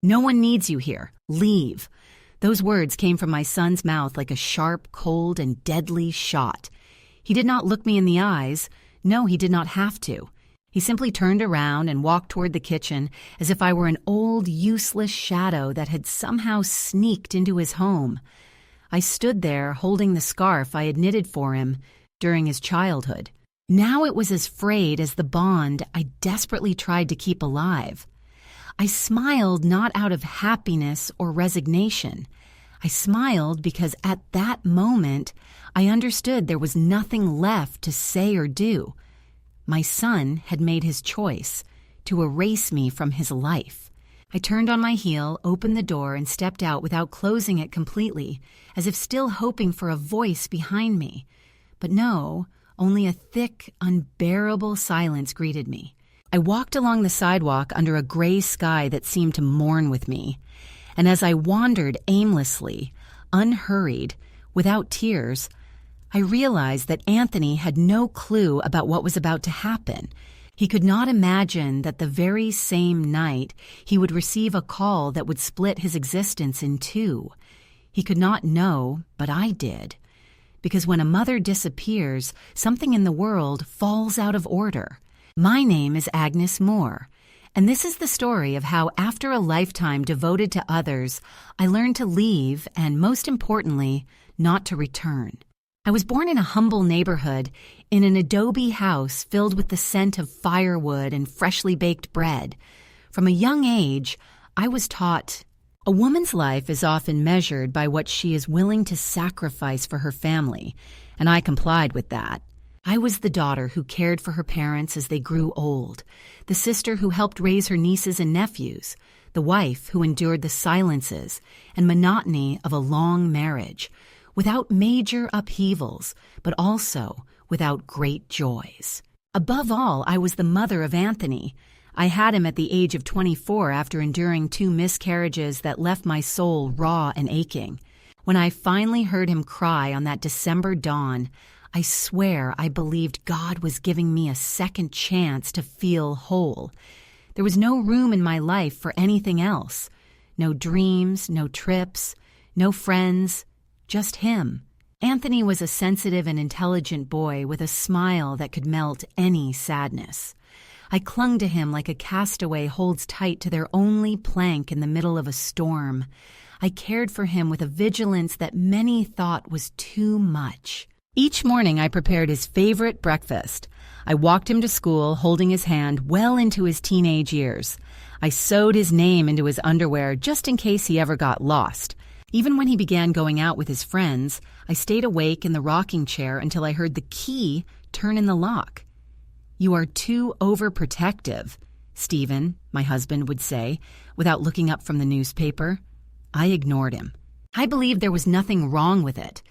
"No one needs you here. Leave." Those words came from my son's mouth like a sharp, cold, and deadly shot. He did not look me in the eyes. No, he did not have to. He simply turned around and walked toward the kitchen as if I were an old, useless shadow that had somehow sneaked into his home. I stood there holding the scarf I had knitted for him during his childhood. Now it was as frayed as the bond I desperately tried to keep alive. I smiled not out of happiness or resignation. I smiled because at that moment I understood there was nothing left to say or do. My son had made his choice to erase me from his life. I turned on my heel, opened the door, and stepped out without closing it completely, as if still hoping for a voice behind me. But no, only a thick, unbearable silence greeted me. I walked along the sidewalk under a gray sky that seemed to mourn with me, and as I wandered aimlessly, unhurried, without tears, I realized that Anthony had no clue about what was about to happen. He could not imagine that the very same night he would receive a call that would split his existence in two. He could not know, but I did. Because when a mother disappears, something in the world falls out of order. My name is Agnes Moore, and this is the story of how, after a lifetime devoted to others, I learned to leave and, most importantly, not to return. I was born in a humble neighborhood in an adobe house filled with the scent of firewood and freshly baked bread. From a young age, I was taught a woman's life is often measured by what she is willing to sacrifice for her family, and I complied with that. I was the daughter who cared for her parents as they grew old, the sister who helped raise her nieces and nephews, the wife who endured the silences and monotony of a long marriage, without major upheavals, but also without great joys. Above all, I was the mother of Anthony. I had him at the age of 24 after enduring 2 miscarriages that left my soul raw and aching. When I finally heard him cry on that December dawn, I swear I believed God was giving me a second chance to feel whole. There was no room in my life for anything else. No dreams, no trips, no friends, just him. Anthony was a sensitive and intelligent boy with a smile that could melt any sadness. I clung to him like a castaway holds tight to their only plank in the middle of a storm. I cared for him with a vigilance that many thought was too much. Each morning I prepared his favorite breakfast. I walked him to school holding his hand well into his teenage years. I sewed his name into his underwear just in case he ever got lost. Even when he began going out with his friends, I stayed awake in the rocking chair until I heard the key turn in the lock. "You are too overprotective," Stephen, my husband, would say, without looking up from the newspaper. I ignored him. I believed there was nothing wrong with it.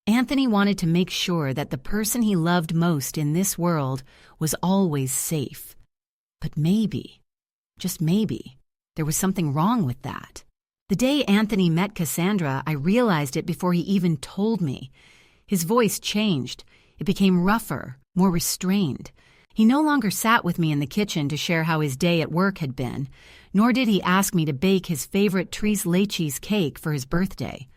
Anthony wanted to make sure that the person he loved most in this world was always safe. But maybe, just maybe, there was something wrong with that. The day Anthony met Cassandra, I realized it before he even told me. His voice changed. It became rougher, more restrained. He no longer sat with me in the kitchen to share how his day at work had been, nor did he ask me to bake his favorite tres leches cake for his birthday.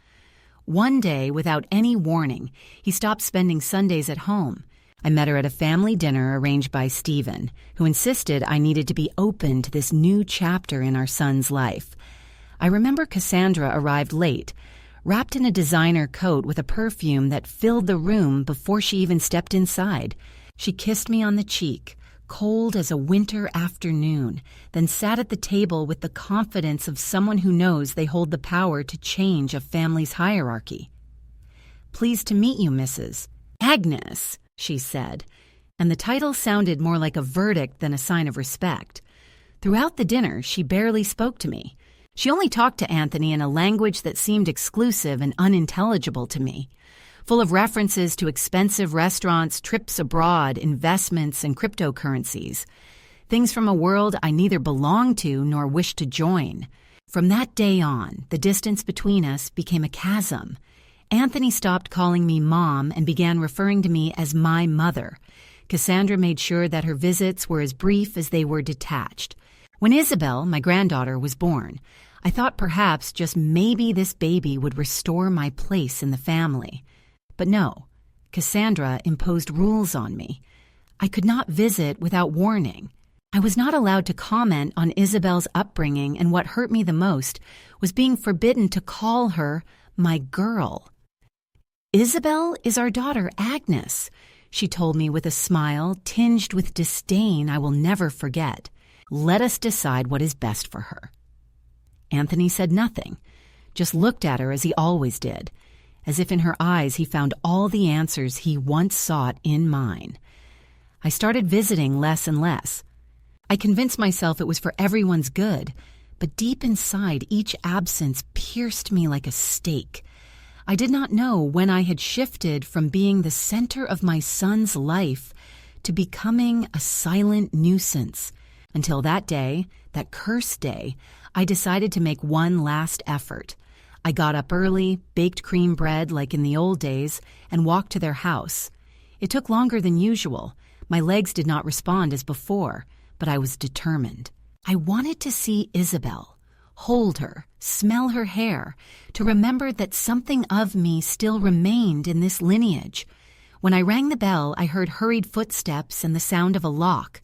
One day, without any warning, he stopped spending Sundays at home. I met her at a family dinner arranged by Stephen, who insisted I needed to be open to this new chapter in our son's life. I remember Cassandra arrived late, wrapped in a designer coat with a perfume that filled the room before she even stepped inside. She kissed me on the cheek, cold as a winter afternoon, then sat at the table with the confidence of someone who knows they hold the power to change a family's hierarchy. "Pleased to meet you, Mrs. Agnes," she said, and the title sounded more like a verdict than a sign of respect. Throughout the dinner, she barely spoke to me. She only talked to Anthony in a language that seemed exclusive and unintelligible to me, full of references to expensive restaurants, trips abroad, investments, and cryptocurrencies, things from a world I neither belonged to nor wished to join. From that day on, the distance between us became a chasm. Anthony stopped calling me Mom and began referring to me as my mother. Cassandra made sure that her visits were as brief as they were detached. When Isabel, my granddaughter, was born, I thought perhaps just maybe this baby would restore my place in the family. But no, Cassandra imposed rules on me. I could not visit without warning. I was not allowed to comment on Isabel's upbringing, and what hurt me the most was being forbidden to call her my girl. Isabel is our daughter, Agnes, she told me with a smile tinged with disdain I will never forget. Let us decide what is best for her. Anthony said nothing, just looked at her as he always did, as if in her eyes he found all the answers he once sought in mine. I started visiting less and less. I convinced myself it was for everyone's good, but deep inside each absence pierced me like a stake. I did not know when I had shifted from being the center of my son's life to becoming a silent nuisance, until that day, that cursed day, I decided to make one last effort. I got up early, baked cream bread like in the old days, and walked to their house. It took longer than usual. My legs did not respond as before, but I was determined. I wanted to see Isabel, hold her, smell her hair, to remember that something of me still remained in this lineage. When I rang the bell, I heard hurried footsteps and the sound of a lock.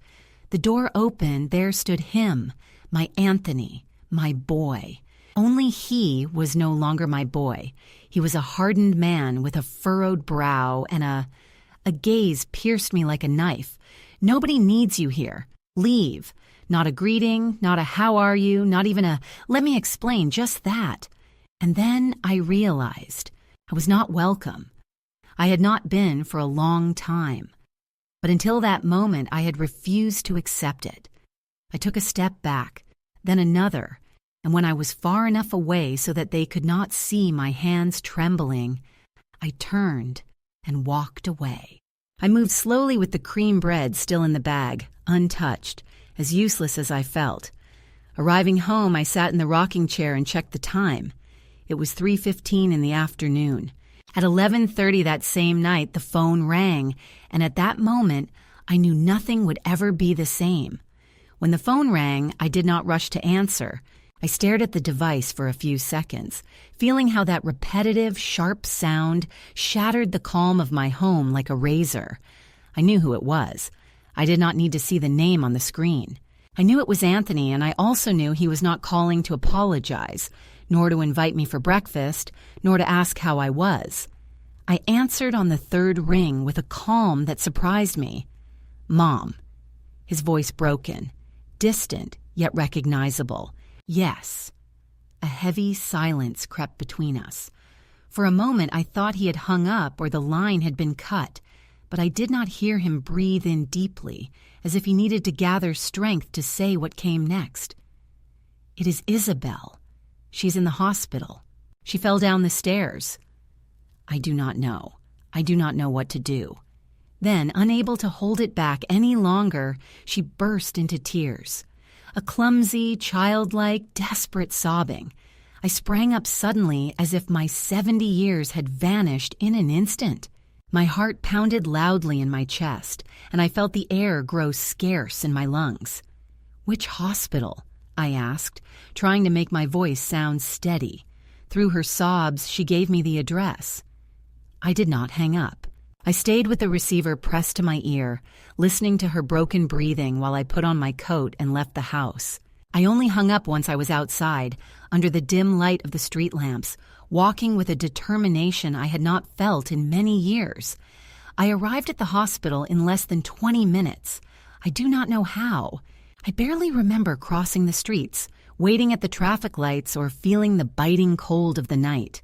The door opened, there stood him, my Anthony, my boy. Only he was no longer my boy. He was a hardened man with a furrowed brow, and a gaze pierced me like a knife. Nobody needs you here. Leave. Not a greeting, not a how are you, not even a let me explain, just that. And then I realized I was not welcome. I had not been for a long time. But until that moment, I had refused to accept it. I took a step back, then another, and when I was far enough away so that they could not see my hands trembling, I turned and walked away. I moved slowly with the cream bread still in the bag, untouched, as useless as I felt. Arriving home, I sat in the rocking chair and checked the time. It was 3:15 in the afternoon. At 11:30 that same night, the phone rang, and at that moment, I knew nothing would ever be the same. When the phone rang, I did not rush to answer. I stared at the device for a few seconds, feeling how that repetitive, sharp sound shattered the calm of my home like a razor. I knew who it was. I did not need to see the name on the screen. I knew it was Anthony, and I also knew he was not calling to apologize, nor to invite me for breakfast, nor to ask how I was. I answered on the third ring with a calm that surprised me. Mom. His voice broken, distant, yet recognizable. Yes. A heavy silence crept between us. For a moment I thought he had hung up or the line had been cut, but I did not hear him breathe in deeply, as if he needed to gather strength to say what came next. It is Isabel. She's in the hospital. She fell down the stairs. I do not know. I do not know what to do. Then, unable to hold it back any longer, she burst into tears. A clumsy, childlike, desperate sobbing. I sprang up suddenly as if my 70 years had vanished in an instant. My heart pounded loudly in my chest, and I felt the air grow scarce in my lungs. Which hospital? I asked, trying to make my voice sound steady. Through her sobs, she gave me the address. I did not hang up. I stayed with the receiver pressed to my ear, listening to her broken breathing while I put on my coat and left the house. I only hung up once I was outside, under the dim light of the street lamps, walking with a determination I had not felt in many years. I arrived at the hospital in less than 20 minutes. I do not know how. I barely remember crossing the streets, waiting at the traffic lights, or feeling the biting cold of the night.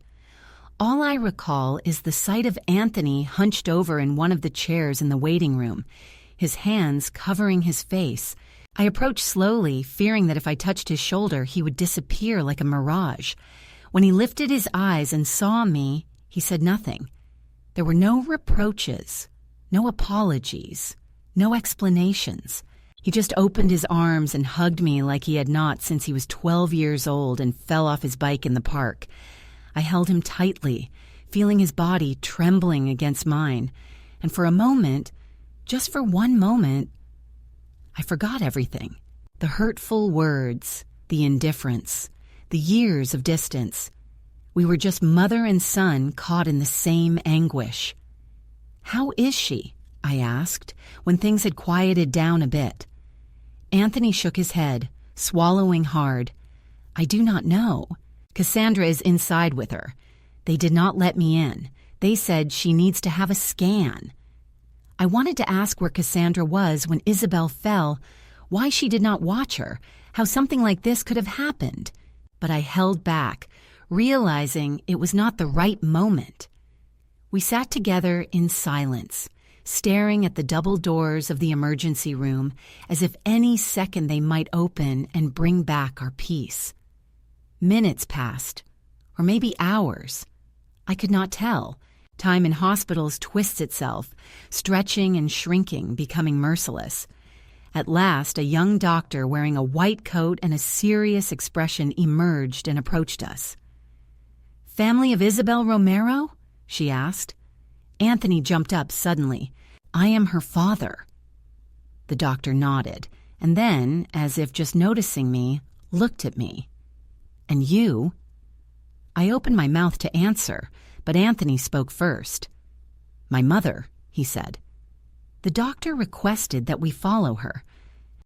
All I recall is the sight of Anthony hunched over in one of the chairs in the waiting room, his hands covering his face. I approached slowly, fearing that if I touched his shoulder, he would disappear like a mirage. When he lifted his eyes and saw me, he said nothing. There were no reproaches, no apologies, no explanations. He just opened his arms and hugged me like he had not since he was 12 years old and fell off his bike in the park. I held him tightly, feeling his body trembling against mine, and for a moment, just for one moment, I forgot everything. The hurtful words, the indifference, the years of distance. We were just mother and son caught in the same anguish. "How is she?" I asked, when things had quieted down a bit. Anthony shook his head, swallowing hard. "I do not know. Cassandra is inside with her. They did not let me in. They said she needs to have a scan." I wanted to ask where Cassandra was when Isabel fell, why she did not watch her, how something like this could have happened. But I held back, realizing it was not the right moment. We sat together in silence, staring at the double doors of the emergency room as if any second they might open and bring back our peace. Minutes passed, or maybe hours. I could not tell. Time in hospitals twists itself, stretching and shrinking, becoming merciless. At last, a young doctor wearing a white coat and a serious expression emerged and approached us. "Family of Isabel Romero?" she asked. Anthony jumped up suddenly. "I am her father." The doctor nodded, and then, as if just noticing me, looked at me. "And you?" I opened my mouth to answer, but Anthony spoke first. "My mother," he said. The doctor requested that we follow her.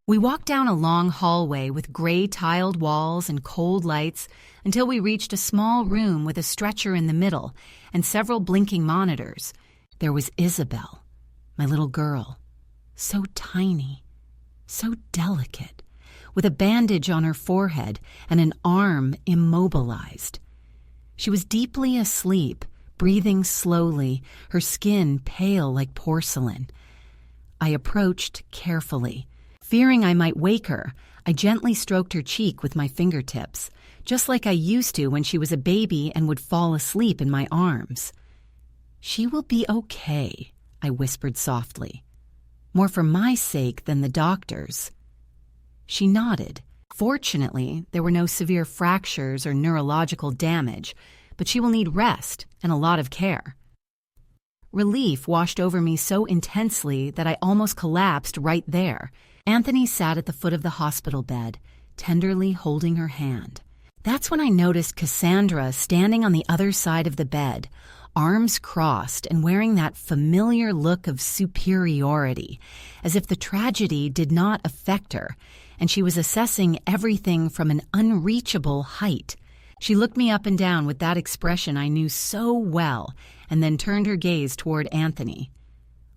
We walked down a long hallway with gray tiled walls and cold lights until we reached a small room with a stretcher in the middle and several blinking monitors. There was Isabel, my little girl, so tiny, so delicate, with a bandage on her forehead and an arm immobilized. She was deeply asleep, breathing slowly, her skin pale like porcelain. I approached carefully. Fearing I might wake her, I gently stroked her cheek with my fingertips, just like I used to when she was a baby and would fall asleep in my arms. "She will be okay," I whispered softly. "More for my sake than the doctor's." She nodded. Fortunately, there were no severe fractures or neurological damage, but she will need rest and a lot of care. Relief washed over me so intensely that I almost collapsed right there. Anthony sat at the foot of the hospital bed, tenderly holding her hand. That's when I noticed Cassandra standing on the other side of the bed, arms crossed and wearing that familiar look of superiority, as if the tragedy did not affect her, and she was assessing everything from an unreachable height. She looked me up and down with that expression I knew so well, and then turned her gaze toward Anthony.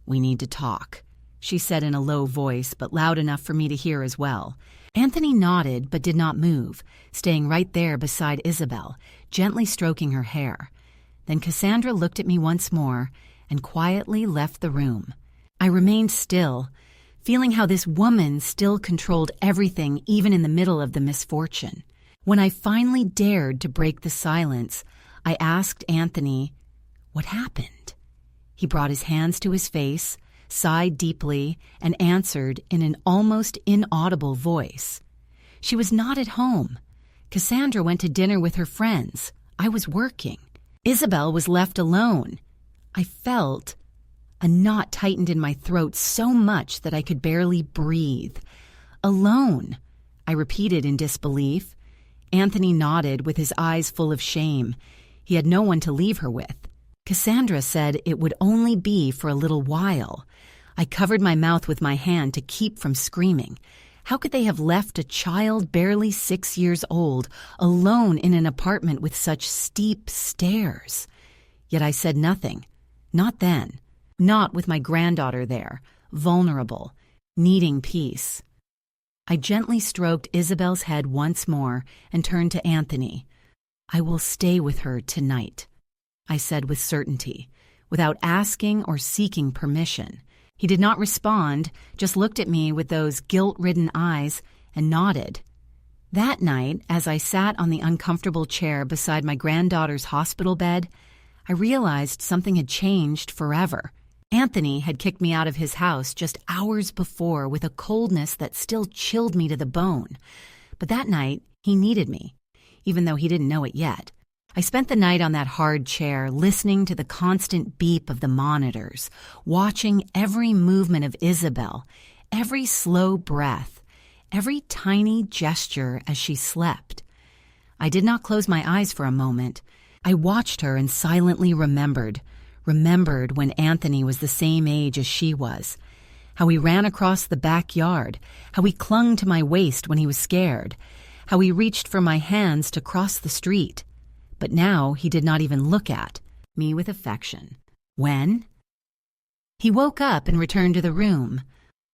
"We need to talk," she said in a low voice, but loud enough for me to hear as well. Anthony nodded but did not move, staying right there beside Isabel, gently stroking her hair. Then Cassandra looked at me once more and quietly left the room. I remained still, feeling how this woman still controlled everything even in the middle of the misfortune. When I finally dared to break the silence, I asked Anthony, "What happened?" He brought his hands to his face, sighed deeply, and answered in an almost inaudible voice. "She was not at home. Cassandra went to dinner with her friends. I was working. Isabel was left alone." I felt a knot tightened in my throat so much that I could barely breathe. "Alone," I repeated in disbelief. Anthony nodded with his eyes full of shame. He had no one to leave her with. Cassandra said it would only be for a little while. I covered my mouth with my hand to keep from screaming. How could they have left a child barely 6 years old alone in an apartment with such steep stairs? Yet I said nothing. Not then. Not with my granddaughter there, vulnerable, needing peace. I gently stroked Isabel's head once more and turned to Anthony. "I will stay with her tonight," I said with certainty, without asking or seeking permission. He did not respond, just looked at me with those guilt-ridden eyes and nodded. That night, as I sat on the uncomfortable chair beside my granddaughter's hospital bed, I realized something had changed forever. Anthony had kicked me out of his house just hours before with a coldness that still chilled me to the bone. But that night, he needed me, even though he didn't know it yet. I spent the night on that hard chair, listening to the constant beep of the monitors, watching every movement of Isabel, every slow breath, every tiny gesture as she slept. I did not close my eyes for a moment. I watched her and silently remembered when Anthony was the same age as she was. How he ran across the backyard, how he clung to my waist when he was scared, how he reached for my hands to cross the street. But now he did not even look at me with affection. When? He woke up and returned to the room.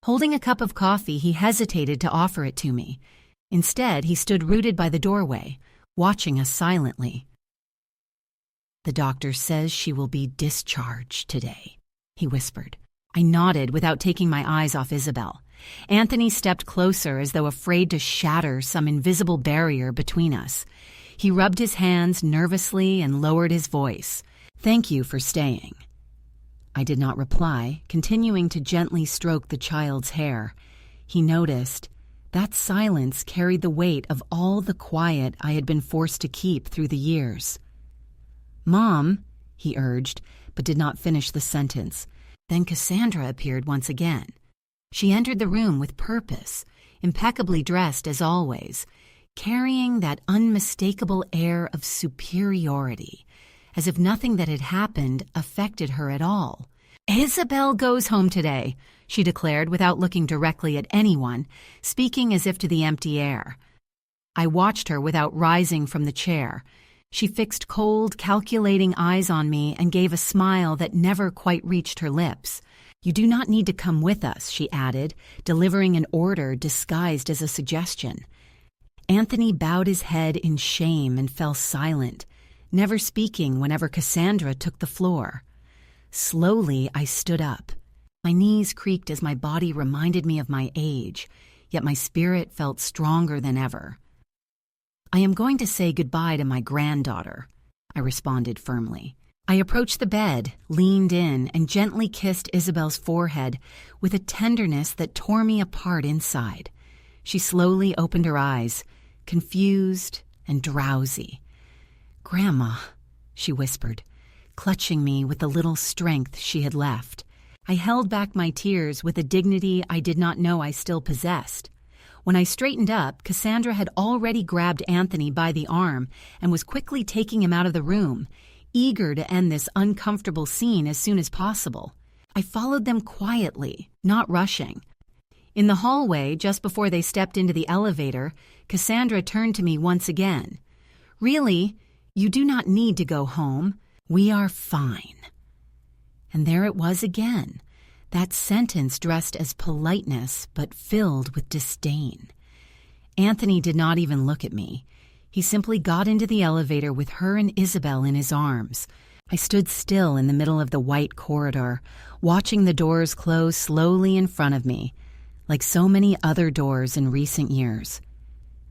Holding a cup of coffee, he hesitated to offer it to me. Instead, he stood rooted by the doorway, watching us silently. "The doctor says she will be discharged today," he whispered. I nodded without taking my eyes off Isabel. Anthony stepped closer as though afraid to shatter some invisible barrier between us. He rubbed his hands nervously and lowered his voice. "Thank you for staying." I did not reply, continuing to gently stroke the child's hair. He noticed. That silence carried the weight of all the quiet I had been forced to keep through the years. "Mom," he urged, but did not finish the sentence. Then Cassandra appeared once again. She entered the room with purpose, impeccably dressed as always, carrying that unmistakable air of superiority, as if nothing that had happened affected her at all. "Isabel goes home today," she declared without looking directly at anyone, speaking as if to the empty air. I watched her without rising from the chair. She fixed cold, calculating eyes on me and gave a smile that never quite reached her lips. "You do not need to come with us," she added, delivering an order disguised as a suggestion. Anthony bowed his head in shame and fell silent, never speaking whenever Cassandra took the floor. Slowly, I stood up. My knees creaked as my body reminded me of my age, yet my spirit felt stronger than ever. "I am going to say goodbye to my granddaughter," I responded firmly. I approached the bed, leaned in, and gently kissed Isabel's forehead with a tenderness that tore me apart inside. She slowly opened her eyes, confused and drowsy. "Grandma," she whispered, clutching me with the little strength she had left. I held back my tears with a dignity I did not know I still possessed. When I straightened up, Cassandra had already grabbed Anthony by the arm and was quickly taking him out of the room, eager to end this uncomfortable scene as soon as possible. I followed them quietly, not rushing. In the hallway, just before they stepped into the elevator, Cassandra turned to me once again. "Really, you do not need to go home. We are fine." And there it was again, that sentence dressed as politeness but filled with disdain. Anthony did not even look at me. He simply got into the elevator with her and Isabel in his arms. I stood still in the middle of the white corridor, watching the doors close slowly in front of me, like so many other doors in recent years.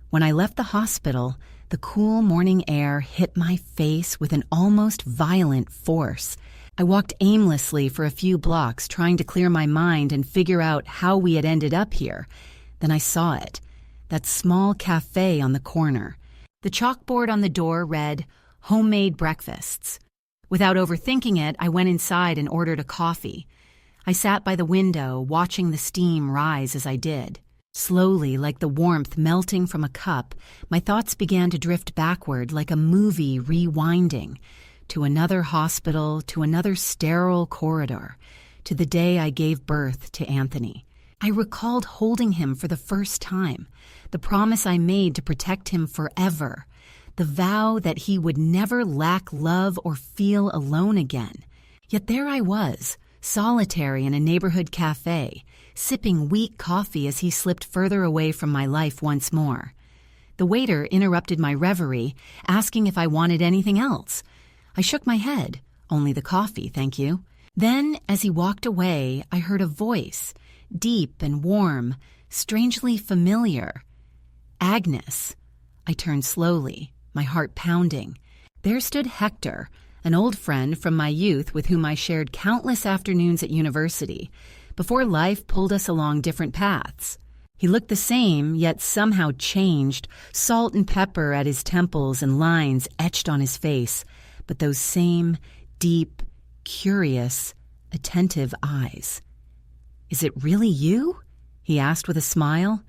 When I left the hospital, the cool morning air hit my face with an almost violent force. I walked aimlessly for a few blocks, trying to clear my mind and figure out how we had ended up here. Then I saw it, that small cafe on the corner. The chalkboard on the door read, "Homemade breakfasts." Without overthinking it, I went inside and ordered a coffee. I sat by the window, watching the steam rise as I did. Slowly, like the warmth melting from a cup, my thoughts began to drift backward like a movie rewinding, to another hospital, to another sterile corridor, to the day I gave birth to Anthony. I recalled holding him for the first time, the promise I made to protect him forever, the vow that he would never lack love or feel alone again. Yet there I was, solitary in a neighborhood cafe, sipping weak coffee as he slipped further away from my life once more. The waiter interrupted my reverie, asking if I wanted anything else. I shook my head. "Only the coffee, thank you." Then, as he walked away, I heard a voice, deep and warm, strangely familiar. "Agnes." I turned slowly, my heart pounding. There stood Hector, an old friend from my youth with whom I shared countless afternoons at university, before life pulled us along different paths. He looked the same, yet somehow changed, salt and pepper at his temples and lines etched on his face, but those same deep, curious, attentive eyes. "Is it really you?" he asked with a smile.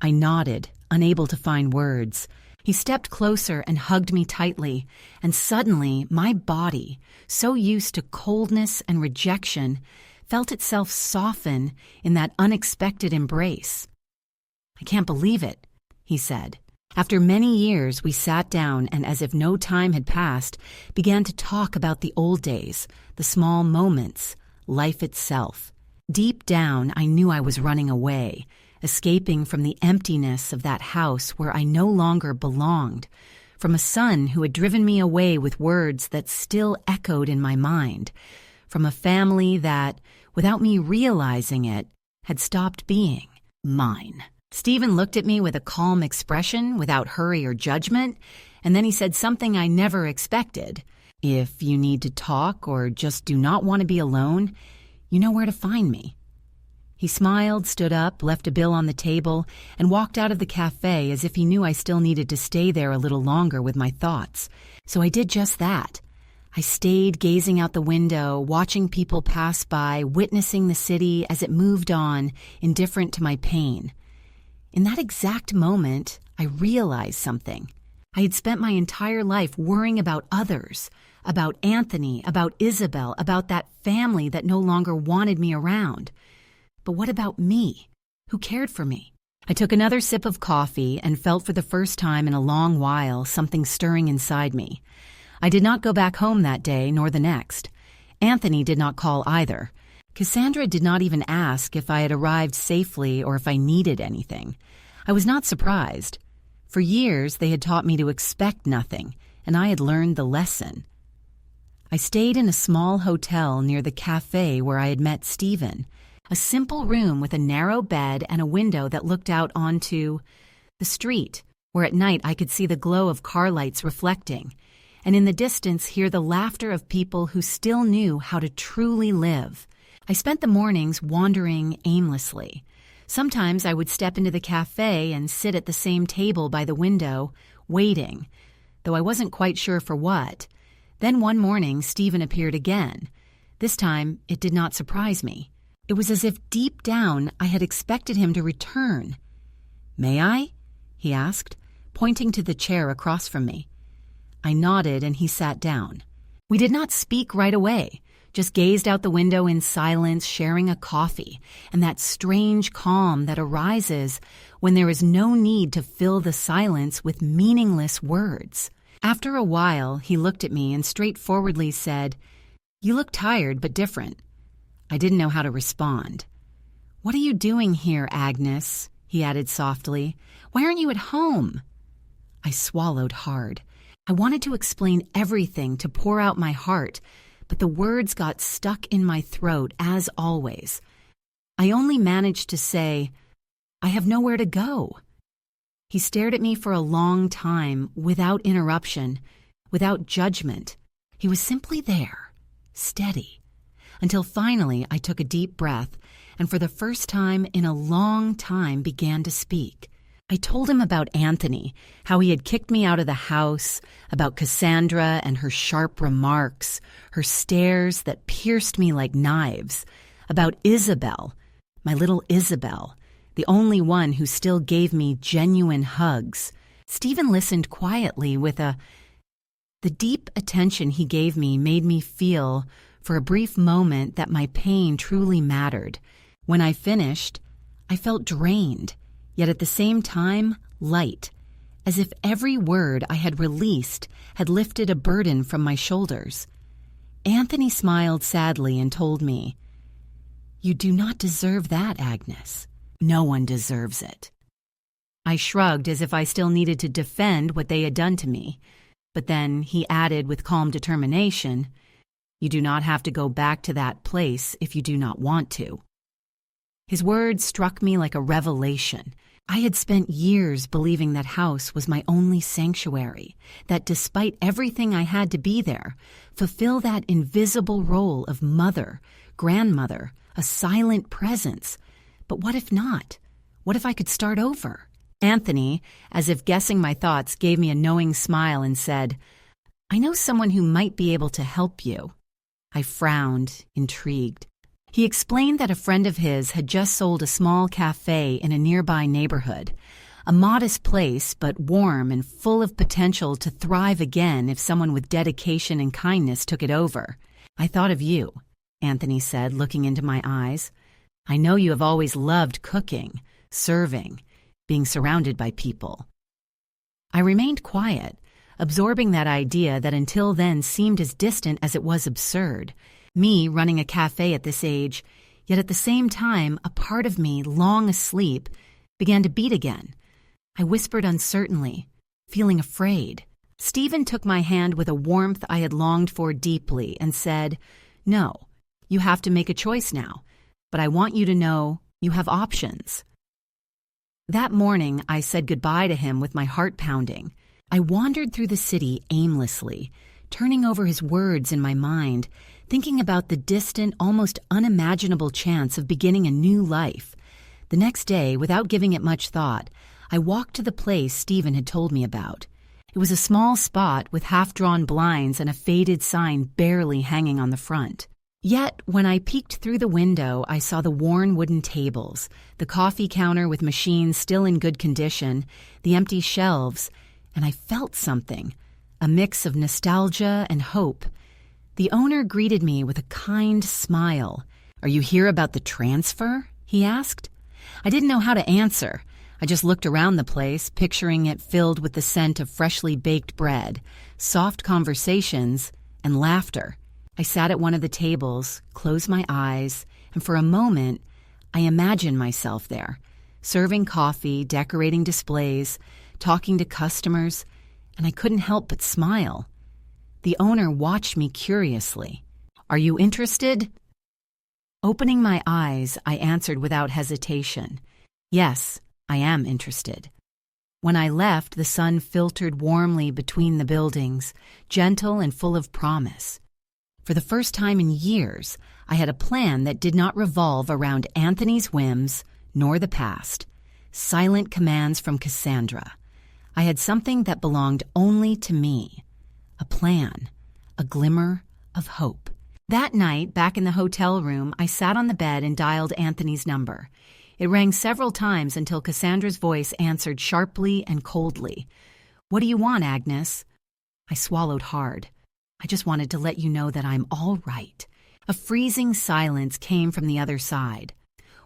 I nodded, unable to find words. He stepped closer and hugged me tightly, and suddenly my body, so used to coldness and rejection, felt itself soften in that unexpected embrace. "I can't believe it," he said. After many years, we sat down and, as if no time had passed, began to talk about the old days, the small moments, life itself. Deep down, I knew I was running away, escaping from the emptiness of that house where I no longer belonged, from a son who had driven me away with words that still echoed in my mind, from a family that, without me realizing it, had stopped being mine. Stephen looked at me with a calm expression, without hurry or judgment, and then he said something I never expected. "If you need to talk or just do not want to be alone, you know where to find me." He smiled, stood up, left a bill on the table, and walked out of the cafe as if he knew I still needed to stay there a little longer with my thoughts. So I did just that. I stayed gazing out the window, watching people pass by, witnessing the city as it moved on, indifferent to my pain. In that exact moment, I realized something. I had spent my entire life worrying about others, about Anthony, about Isabel, about that family that no longer wanted me around. But what about me? Who cared for me? I took another sip of coffee and felt for the first time in a long while something stirring inside me. I did not go back home that day nor the next. Anthony did not call either. Cassandra did not even ask if I had arrived safely or if I needed anything. I was not surprised. For years, they had taught me to expect nothing, and I had learned the lesson. I stayed in a small hotel near the cafe where I had met Stephen, a simple room with a narrow bed and a window that looked out onto the street, where at night I could see the glow of car lights reflecting, and in the distance hear the laughter of people who still knew how to truly live. I spent the mornings wandering aimlessly. Sometimes I would step into the cafe and sit at the same table by the window, waiting, though I wasn't quite sure for what. Then one morning, Stephen appeared again. This time, it did not surprise me. It was as if deep down I had expected him to return. "May I?" he asked, pointing to the chair across from me. I nodded and he sat down. We did not speak right away, just gazed out the window in silence, sharing a coffee, and that strange calm that arises when there is no need to fill the silence with meaningless words. After a while, he looked at me and straightforwardly said, "You look tired but different." I didn't know how to respond. "What are you doing here, Agnes?" he added softly. "Why aren't you at home?" I swallowed hard. I wanted to explain everything, to pour out my heart, but the words got stuck in my throat, as always. I only managed to say, "I have nowhere to go." He stared at me for a long time, without interruption, without judgment. He was simply there, steady, until finally I took a deep breath and for the first time in a long time began to speak. I told him about Anthony, how he had kicked me out of the house, about Cassandra and her sharp remarks, her stares that pierced me like knives, about Isabel, my little Isabel, the only one who still gave me genuine hugs. Stephen listened quietly the deep attention he gave me made me feel, for a brief moment, that my pain truly mattered. When I finished, I felt drained, yet at the same time, light, as if every word I had released had lifted a burden from my shoulders. Anthony smiled sadly and told me, "You do not deserve that, Agnes. No one deserves it." I shrugged as if I still needed to defend what they had done to me, but then he added with calm determination, "You do not have to go back to that place if you do not want to." His words struck me like a revelation. I had spent years believing that house was my only sanctuary, that despite everything I had to be there, fulfill that invisible role of mother, grandmother, a silent presence. But what if not? What if I could start over? Anthony, as if guessing my thoughts, gave me a knowing smile and said, "I know someone who might be able to help you." I frowned, intrigued. He explained that a friend of his had just sold a small cafe in a nearby neighborhood. A modest place, but warm and full of potential to thrive again if someone with dedication and kindness took it over. "I thought of you," Anthony said, looking into my eyes. "I know you have always loved cooking, serving, being surrounded by people." I remained quiet, absorbing that idea that until then seemed as distant as it was absurd. Me running a cafe at this age, yet at the same time, a part of me, long asleep, began to beat again. I whispered uncertainly, feeling afraid. Stephen took my hand with a warmth I had longed for deeply and said, "No, you have to make a choice now, but I want you to know you have options." That morning, I said goodbye to him with my heart pounding. I wandered through the city aimlessly, turning over his words in my mind, thinking about the distant, almost unimaginable chance of beginning a new life. The next day, without giving it much thought, I walked to the place Stephen had told me about. It was a small spot with half-drawn blinds and a faded sign barely hanging on the front. Yet, when I peeked through the window, I saw the worn wooden tables, the coffee counter with machines still in good condition, the empty shelves, and I felt something, a mix of nostalgia and hope. The owner greeted me with a kind smile. "Are you here about the transfer?" he asked. I didn't know how to answer. I just looked around the place, picturing it filled with the scent of freshly baked bread, soft conversations, and laughter. I sat at one of the tables, closed my eyes, and for a moment, I imagined myself there, serving coffee, decorating displays, talking to customers, and I couldn't help but smile. The owner watched me curiously. "Are you interested?" Opening my eyes, I answered without hesitation, "Yes, I am interested." When I left, the sun filtered warmly between the buildings, gentle and full of promise. For the first time in years, I had a plan that did not revolve around Anthony's whims nor the past. Silent commands from Cassandra. I had something that belonged only to me. A plan, a glimmer of hope. That night, back in the hotel room, I sat on the bed and dialed Anthony's number. It rang several times until Cassandra's voice answered sharply and coldly. "What do you want, Agnes?" I swallowed hard. "I just wanted to let you know that I'm all right." A freezing silence came from the other side.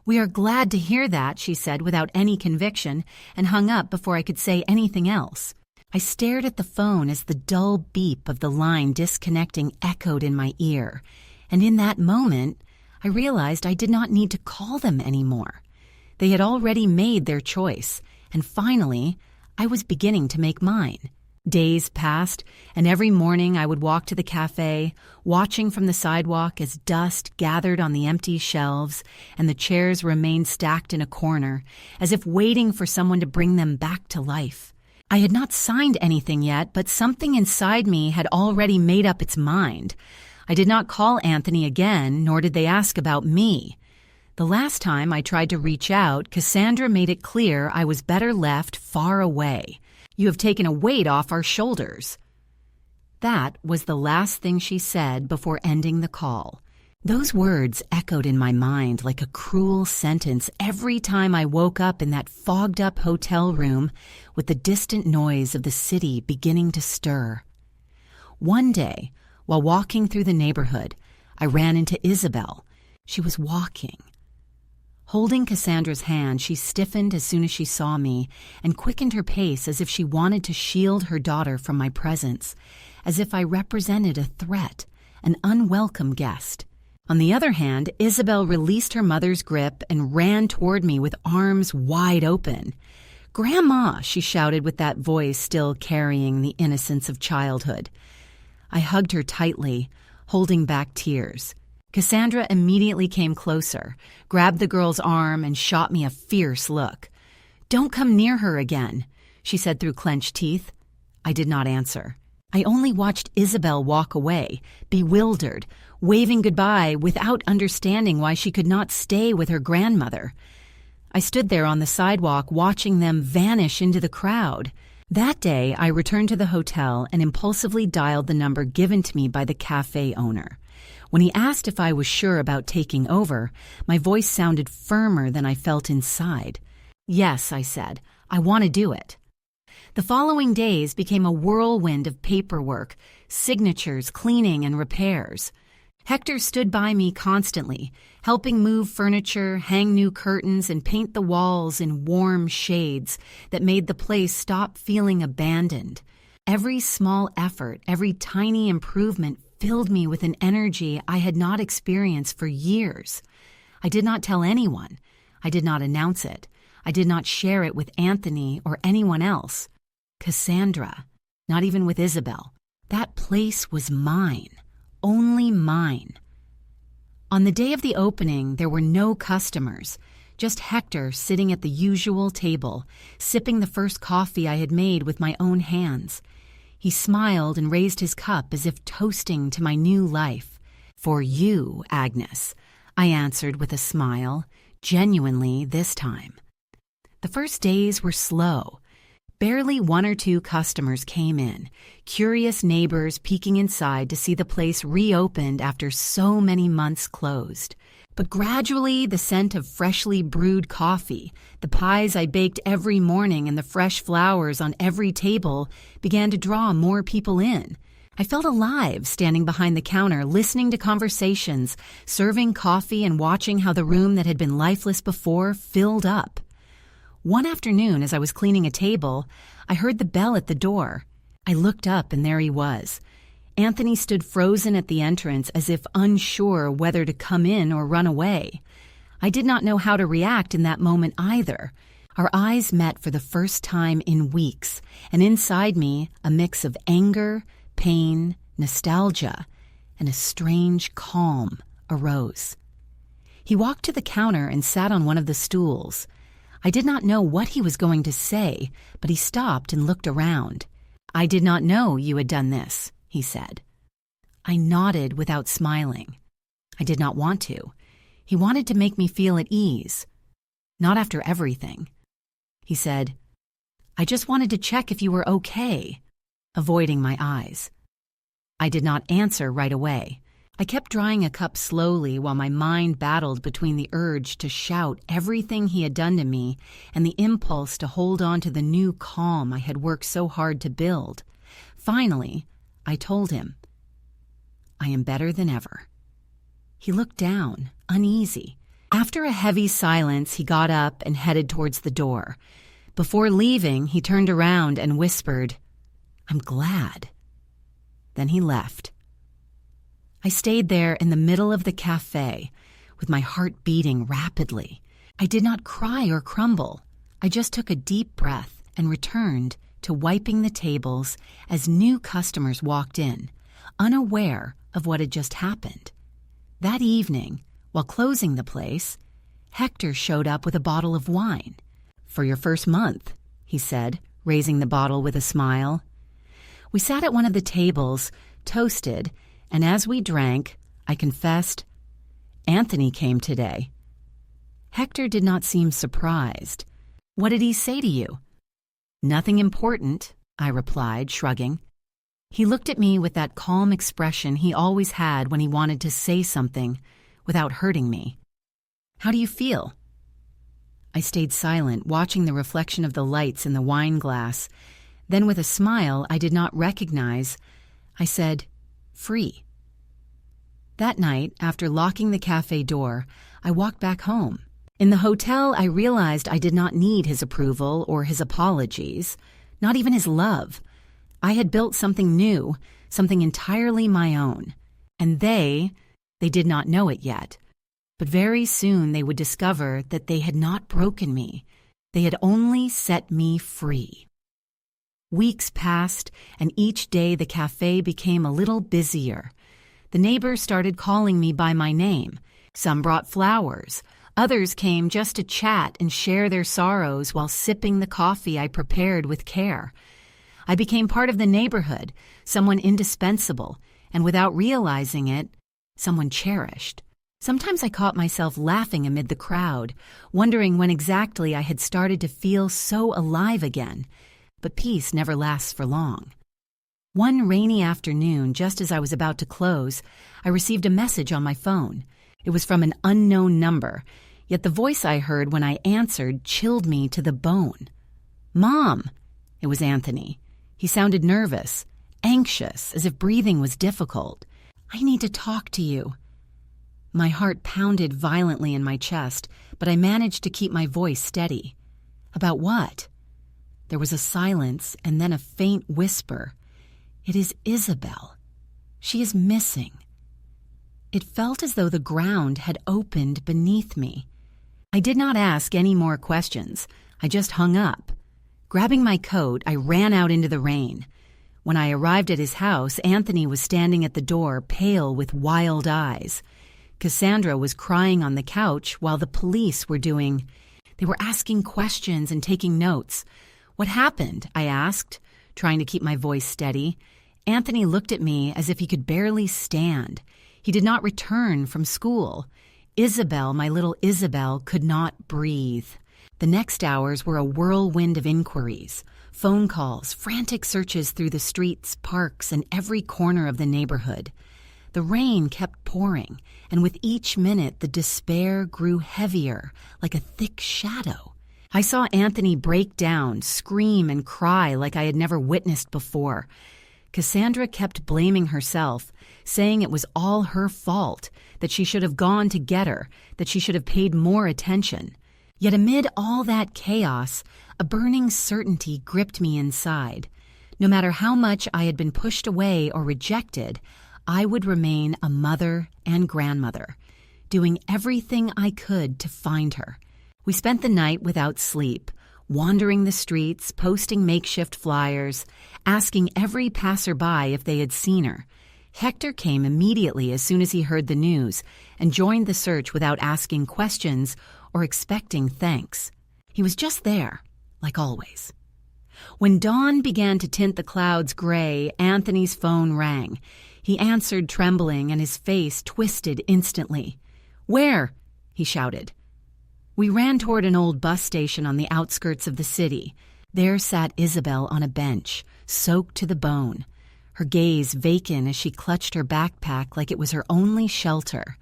"We are glad to hear that," she said without any conviction, and hung up before I could say anything else. I stared at the phone as the dull beep of the line disconnecting echoed in my ear, and in that moment, I realized I did not need to call them anymore. They had already made their choice, and finally, I was beginning to make mine. Days passed, and every morning I would walk to the cafe, watching from the sidewalk as dust gathered on the empty shelves and the chairs remained stacked in a corner, as if waiting for someone to bring them back to life. I had not signed anything yet, but something inside me had already made up its mind. I did not call Anthony again, nor did they ask about me. The last time I tried to reach out, Cassandra made it clear I was better left far away. "You have taken a weight off our shoulders." That was the last thing she said before ending the call. Those words echoed in my mind like a cruel sentence every time I woke up in that fogged-up hotel room with the distant noise of the city beginning to stir. One day, while walking through the neighborhood, I ran into Isabel. She was walking. Holding Cassandra's hand, she stiffened as soon as she saw me and quickened her pace as if she wanted to shield her daughter from my presence, as if I represented a threat, an unwelcome guest. On the other hand, Isabel released her mother's grip and ran toward me with arms wide open. "Grandma," she shouted with that voice still carrying the innocence of childhood. I hugged her tightly, holding back tears. Cassandra immediately came closer, grabbed the girl's arm, and shot me a fierce look. "Don't come near her again," she said through clenched teeth. I did not answer. I only watched Isabel walk away, bewildered, waving goodbye without understanding why she could not stay with her grandmother. I stood there on the sidewalk watching them vanish into the crowd. That day, I returned to the hotel and impulsively dialed the number given to me by the cafe owner. When he asked if I was sure about taking over, my voice sounded firmer than I felt inside. "Yes," I said. I want to do it. The following days became a whirlwind of paperwork, signatures, cleaning, and repairs. Hector stood by me constantly, helping move furniture, hang new curtains, and paint the walls in warm shades that made the place stop feeling abandoned. Every small effort, every tiny improvement filled me with an energy I had not experienced for years. I did not tell anyone. I did not announce it. I did not share it with Anthony or anyone else. Cassandra, not even with Isabel. That place was mine, only mine. On the day of the opening, there were no customers, just Hector sitting at the usual table, sipping the first coffee I had made with my own hands. He smiled and raised his cup as if toasting to my new life. "For you, Agnes," I answered with a smile, genuinely this time. The first days were slow. Barely one or two customers came in, curious neighbors peeking inside to see the place reopened after so many months closed. But gradually, the scent of freshly brewed coffee, the pies I baked every morning, and the fresh flowers on every table began to draw more people in. I felt alive standing behind the counter, listening to conversations, serving coffee, and watching how the room that had been lifeless before filled up. One afternoon, as I was cleaning a table, I heard the bell at the door. I looked up, and there he was. Anthony stood frozen at the entrance as if unsure whether to come in or run away. I did not know how to react in that moment either. Our eyes met for the first time in weeks, and inside me, a mix of anger, pain, nostalgia, and a strange calm arose. He walked to the counter and sat on one of the stools. I did not know what he was going to say, but he stopped and looked around. "I did not know you had done this," he said. I nodded without smiling. I did not want to. He wanted to make me feel at ease. "Not after everything." He said, "I just wanted to check if you were okay," avoiding my eyes. I did not answer right away. I kept drying a cup slowly while my mind battled between the urge to shout everything he had done to me and the impulse to hold on to the new calm I had worked so hard to build. Finally, I told him, "I am better than ever." He looked down, uneasy. After a heavy silence, he got up and headed towards the door. Before leaving, he turned around and whispered, "I'm glad." Then he left. I stayed there in the middle of the cafe, with my heart beating rapidly. I did not cry or crumble. I just took a deep breath and returned to wiping the tables as new customers walked in, unaware of what had just happened. That evening, while closing the place, Hector showed up with a bottle of wine. "For your first month," he said, raising the bottle with a smile. We sat at one of the tables, toasted, and as we drank, I confessed, "Anthony came today." Hector did not seem surprised. "What did he say to you?" "Nothing important," I replied, shrugging. He looked at me with that calm expression he always had when he wanted to say something without hurting me. "How do you feel?" I stayed silent, watching the reflection of the lights in the wine glass. Then, with a smile I did not recognize, I said, "Free." That night, after locking the cafe door, I walked back home. In the hotel, I realized I did not need his approval or his apologies, not even his love. I had built something new, something entirely my own. And they did not know it yet. But very soon they would discover that they had not broken me. They had only set me free. Weeks passed, and each day the cafe became a little busier. The neighbors started calling me by my name. Some brought flowers. Others came just to chat and share their sorrows while sipping the coffee I prepared with care. I became part of the neighborhood, someone indispensable, and without realizing it, someone cherished. Sometimes I caught myself laughing amid the crowd, wondering when exactly I had started to feel so alive again. But peace never lasts for long. One rainy afternoon, just as I was about to close, I received a message on my phone. It was from an unknown number, yet the voice I heard when I answered chilled me to the bone. "Mom!" It was Anthony. He sounded nervous, anxious, as if breathing was difficult. "I need to talk to you." My heart pounded violently in my chest, but I managed to keep my voice steady. "About what?" There was a silence and then a faint whisper. "It is Isabel. She is missing." It felt as though the ground had opened beneath me. I did not ask any more questions. I just hung up. Grabbing my coat, I ran out into the rain. When I arrived at his house, Anthony was standing at the door, pale with wild eyes. Cassandra was crying on the couch while the police were They were asking questions and taking notes. "What happened?" I asked, trying to keep my voice steady. Anthony looked at me as if he could barely stand. He did not return from school. Isabel, my little Isabel, could not breathe. The next hours were a whirlwind of inquiries, phone calls, frantic searches through the streets, parks, and every corner of the neighborhood. The rain kept pouring, and with each minute the despair grew heavier, like a thick shadow. I saw Anthony break down, scream, and cry like I had never witnessed before. Cassandra kept blaming herself, saying it was all her fault, that she should have gone to get her, that she should have paid more attention. Yet amid all that chaos, a burning certainty gripped me inside. No matter how much I had been pushed away or rejected, I would remain a mother and grandmother, doing everything I could to find her. We spent the night without sleep, wandering the streets, posting makeshift flyers, asking every passerby if they had seen her. Hector came immediately as soon as he heard the news and joined the search without asking questions or expecting thanks. He was just there, like always. When dawn began to tint the clouds gray, Anthony's phone rang. He answered trembling, and his face twisted instantly. "Where?" he shouted. We ran toward an old bus station on the outskirts of the city. There sat Isabel on a bench, soaked to the bone, her gaze vacant as she clutched her backpack like it was her only shelter.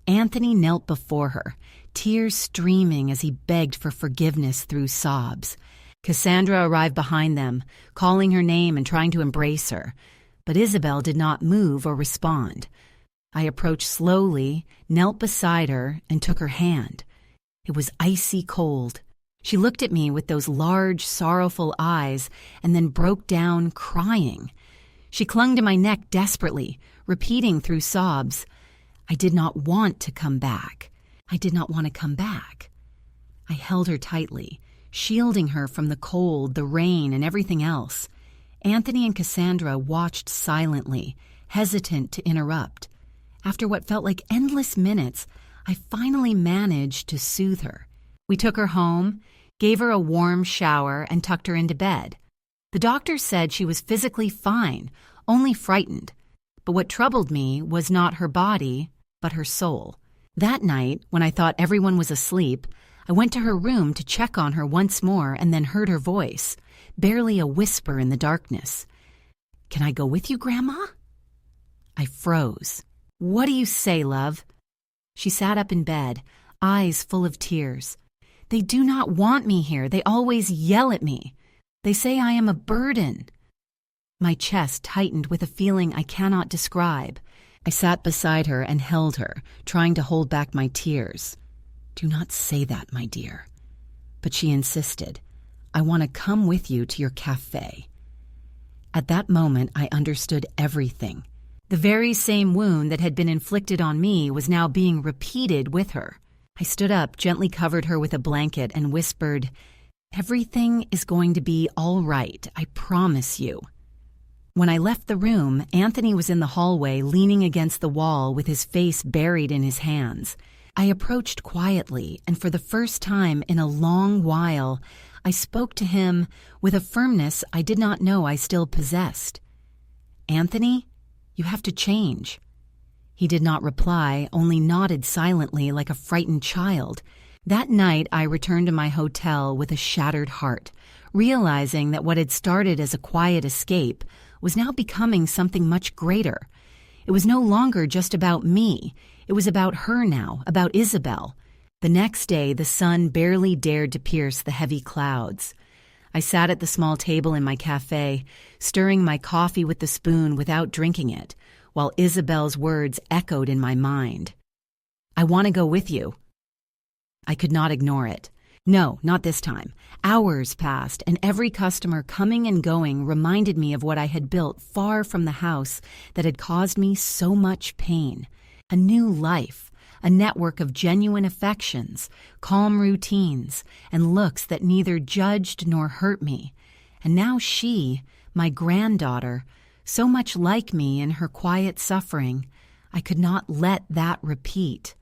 Anthony knelt before her, tears streaming as he begged for forgiveness through sobs. Cassandra arrived behind them, calling her name and trying to embrace her. But Isabel did not move or respond. I approached slowly, knelt beside her, and took her hand. It was icy cold. She looked at me with those large, sorrowful eyes and then broke down, crying. She clung to my neck desperately, repeating through sobs, "I did not want to come back. I did not want to come back." I held her tightly, shielding her from the cold, the rain, and everything else. Anthony and Cassandra watched silently, hesitant to interrupt. After what felt like endless minutes, I finally managed to soothe her. We took her home, gave her a warm shower, and tucked her into bed. The doctor said she was physically fine, only frightened. But what troubled me was not her body, but her soul. That night, when I thought everyone was asleep, I went to her room to check on her once more and then heard her voice, barely a whisper in the darkness. "Can I go with you, Grandma?" I froze. "What do you say, love?" She sat up in bed, eyes full of tears. "They do not want me here. They always yell at me. They say I am a burden." My chest tightened with a feeling I cannot describe. I sat beside her and held her, trying to hold back my tears. "Do not say that, my dear." But she insisted. "I want to come with you to your cafe." At that moment, I understood everything. The very same wound that had been inflicted on me was now being repeated with her. I stood up, gently covered her with a blanket, and whispered, "Everything is going to be all right, I promise you." When I left the room, Anthony was in the hallway, leaning against the wall with his face buried in his hands. I approached quietly, and for the first time in a long while, I spoke to him with a firmness I did not know I still possessed. "Anthony, you have to change." He did not reply, only nodded silently like a frightened child. That night, I returned to my hotel with a shattered heart, realizing that what had started as a quiet escape was now becoming something much greater. It was no longer just about me. It was about her now, about Isabel. The next day, the sun barely dared to pierce the heavy clouds. I sat at the small table in my cafe, stirring my coffee with the spoon without drinking it, while Isabel's words echoed in my mind. "I want to go with you." I could not ignore it. No, not this time. Hours passed, and every customer coming and going reminded me of what I had built far from the house that had caused me so much pain. A new life, a network of genuine affections, calm routines, and looks that neither judged nor hurt me. And now she, my granddaughter, so much like me in her quiet suffering, I could not let that repeat.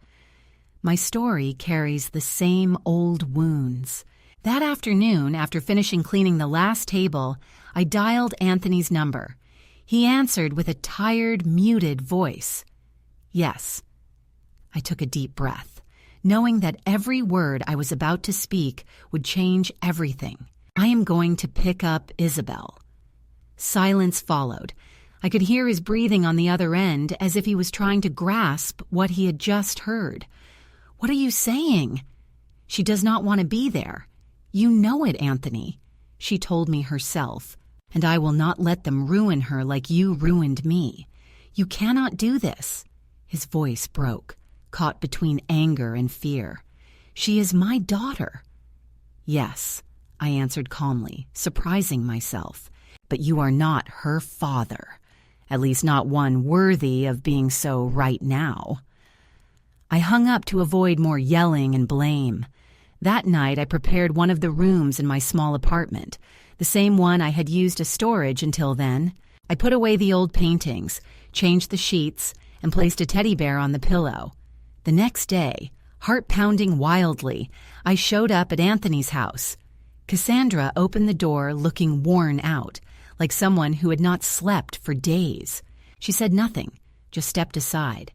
My story carries the same old wounds. That afternoon, after finishing cleaning the last table, I dialed Anthony's number. He answered with a tired, muted voice. "Yes." I took a deep breath, knowing that every word I was about to speak would change everything. I am going to pick up Isabel. Silence followed. I could hear his breathing on the other end as if he was trying to grasp what he had just heard. "What are you saying?" "She does not want to be there." "You know it, Anthony." She told me herself, "and I will not let them ruin her like you ruined me. You cannot do this." His voice broke, caught between anger and fear. "She is my daughter." "Yes," I answered calmly, surprising myself, "but you are not her father, at least not one worthy of being so right now." I hung up to avoid more yelling and blame. That night I prepared one of the rooms in my small apartment, the same one I had used as storage until then. I put away the old paintings, changed the sheets, and placed a teddy bear on the pillow. The next day, heart pounding wildly, I showed up at Anthony's house. Cassandra opened the door looking worn out, like someone who had not slept for days. She said nothing, just stepped aside.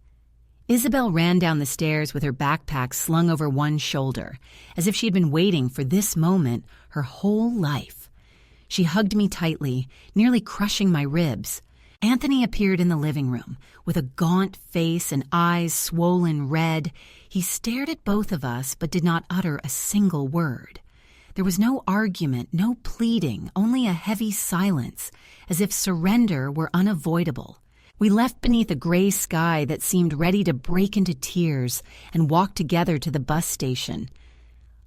Isabel ran down the stairs with her backpack slung over one shoulder, as if she had been waiting for this moment her whole life. She hugged me tightly, nearly crushing my ribs. Anthony appeared in the living room, with a gaunt face and eyes swollen red. He stared at both of us, but did not utter a single word. There was no argument, no pleading, only a heavy silence, as if surrender were unavoidable. We left beneath a gray sky that seemed ready to break into tears and walked together to the bus station.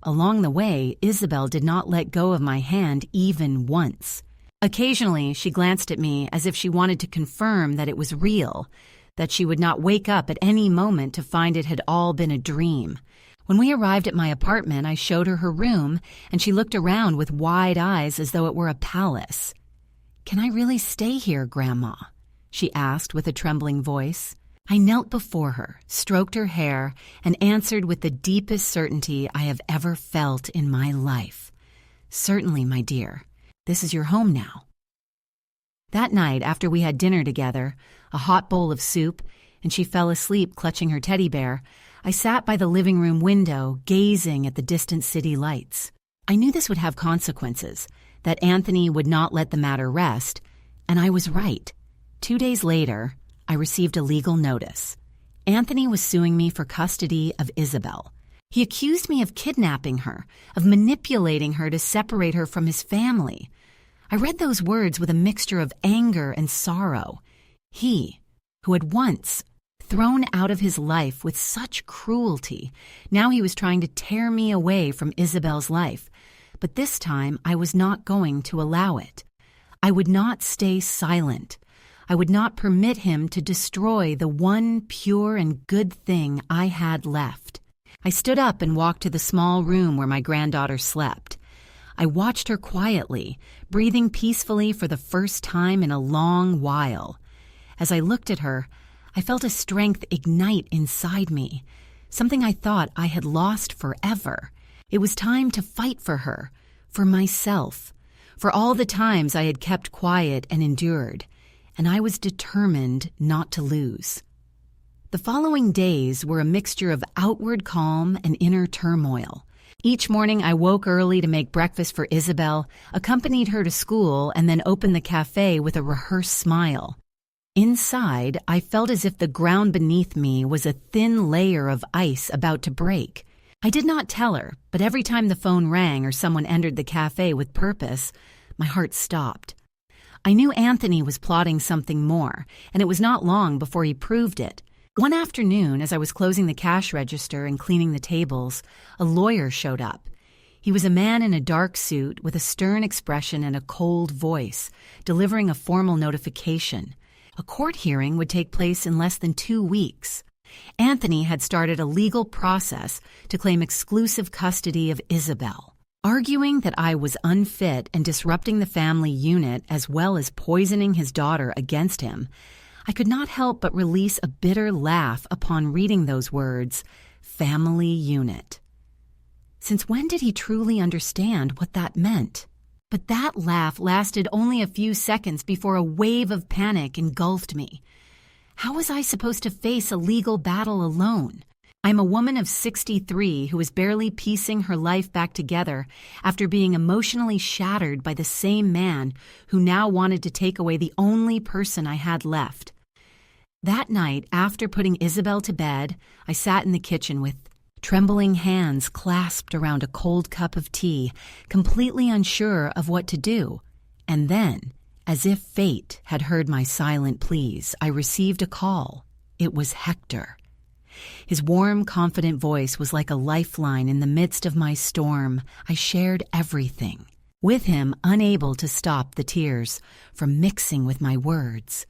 Along the way, Isabel did not let go of my hand even once. Occasionally, she glanced at me as if she wanted to confirm that it was real, that she would not wake up at any moment to find it had all been a dream. When we arrived at my apartment, I showed her her room, and she looked around with wide eyes as though it were a palace. "Can I really stay here, Grandma?" she asked with a trembling voice. I knelt before her, stroked her hair, and answered with the deepest certainty I have ever felt in my life. "Certainly, my dear. This is your home now." That night, after we had dinner together, a hot bowl of soup, and she fell asleep clutching her teddy bear, I sat by the living room window, gazing at the distant city lights. I knew this would have consequences, that Anthony would not let the matter rest, and I was right. 2 days later, I received a legal notice. Anthony was suing me for custody of Isabel. He accused me of kidnapping her, of manipulating her to separate her from his family. I read those words with a mixture of anger and sorrow. He, who had once thrown out of his life with such cruelty, now he was trying to tear me away from Isabel's life. But this time I was not going to allow it. I would not stay silent. I would not permit him to destroy the one pure and good thing I had left. I stood up and walked to the small room where my granddaughter slept. I watched her quietly, breathing peacefully for the first time in a long while. As I looked at her, I felt a strength ignite inside me, something I thought I had lost forever. It was time to fight for her, for myself, for all the times I had kept quiet and endured, and I was determined not to lose. The following days were a mixture of outward calm and inner turmoil. Each morning I woke early to make breakfast for Isabel, accompanied her to school, and then opened the cafe with a rehearsed smile. Inside, I felt as if the ground beneath me was a thin layer of ice about to break. I did not tell her, but every time the phone rang or someone entered the cafe with purpose, my heart stopped. I knew Anthony was plotting something more, and it was not long before he proved it. One afternoon, as I was closing the cash register and cleaning the tables, a lawyer showed up. He was a man in a dark suit with a stern expression and a cold voice, delivering a formal notification. A court hearing would take place in less than 2 weeks. Anthony had started a legal process to claim exclusive custody of Isabel, arguing that I was unfit and disrupting the family unit as well as poisoning his daughter against him. I could not help but release a bitter laugh upon reading those words, family unit. Since when did he truly understand what that meant? But that laugh lasted only a few seconds before a wave of panic engulfed me. How was I supposed to face a legal battle alone? I'm a woman of 63 who is barely piecing her life back together after being emotionally shattered by the same man who now wanted to take away the only person I had left. That night, after putting Isabel to bed, I sat in the kitchen with trembling hands clasped around a cold cup of tea, completely unsure of what to do. And then, as if fate had heard my silent pleas, I received a call. It was Hector. His warm, confident voice was like a lifeline in the midst of my storm. I shared everything. With him, unable to stop the tears from mixing with my words.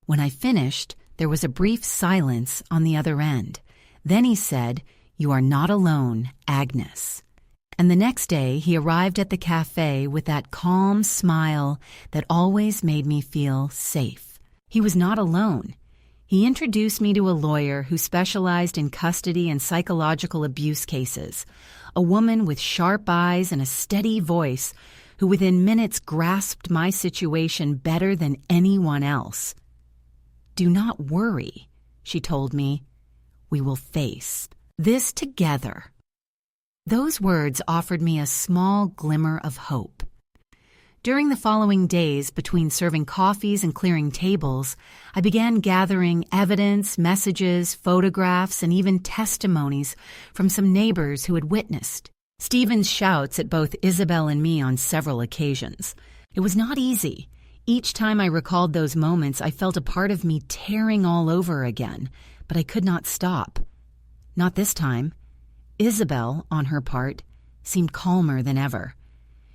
When I finished, there was a brief silence on the other end. Then he said, "You are not alone, Agnes." And the next day, he arrived at the cafe with that calm smile that always made me feel safe. He was not alone. He introduced me to a lawyer who specialized in custody and psychological abuse cases, a woman with sharp eyes and a steady voice who within minutes grasped my situation better than anyone else. "Do not worry," she told me. "We will face this together." Those words offered me a small glimmer of hope. During the following days, between serving coffees and clearing tables, I began gathering evidence, messages, photographs, and even testimonies from some neighbors who had witnessed Stephen's shouts at both Isabel and me on several occasions. It was not easy. Each time I recalled those moments, I felt a part of me tearing all over again, but I could not stop. Not this time. Isabel, on her part, seemed calmer than ever.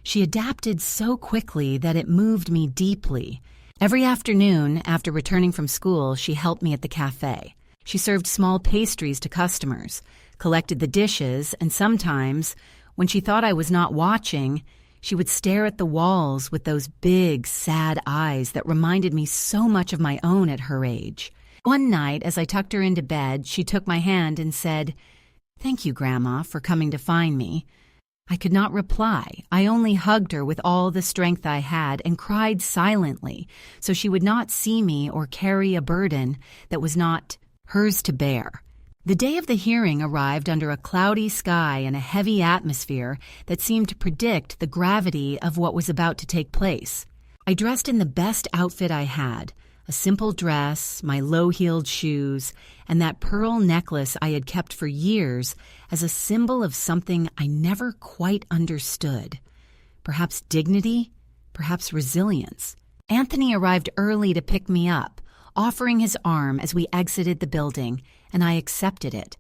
She adapted so quickly that it moved me deeply. Every afternoon, after returning from school, she helped me at the cafe. She served small pastries to customers, collected the dishes, and sometimes, when she thought I was not watching, she would stare at the walls with those big, sad eyes that reminded me so much of my own at her age. One night, as I tucked her into bed, she took my hand and said, "Thank you, Grandma, for coming to find me." I could not reply. I only hugged her with all the strength I had and cried silently so she would not see me or carry a burden that was not hers to bear. The day of the hearing arrived under a cloudy sky and a heavy atmosphere that seemed to predict the gravity of what was about to take place. I dressed in the best outfit I had, a simple dress, my low-heeled shoes, and that pearl necklace I had kept for years as a symbol of something I never quite understood. Perhaps dignity, perhaps resilience. Anthony arrived early to pick me up, offering his arm as we exited the building, and I accepted it,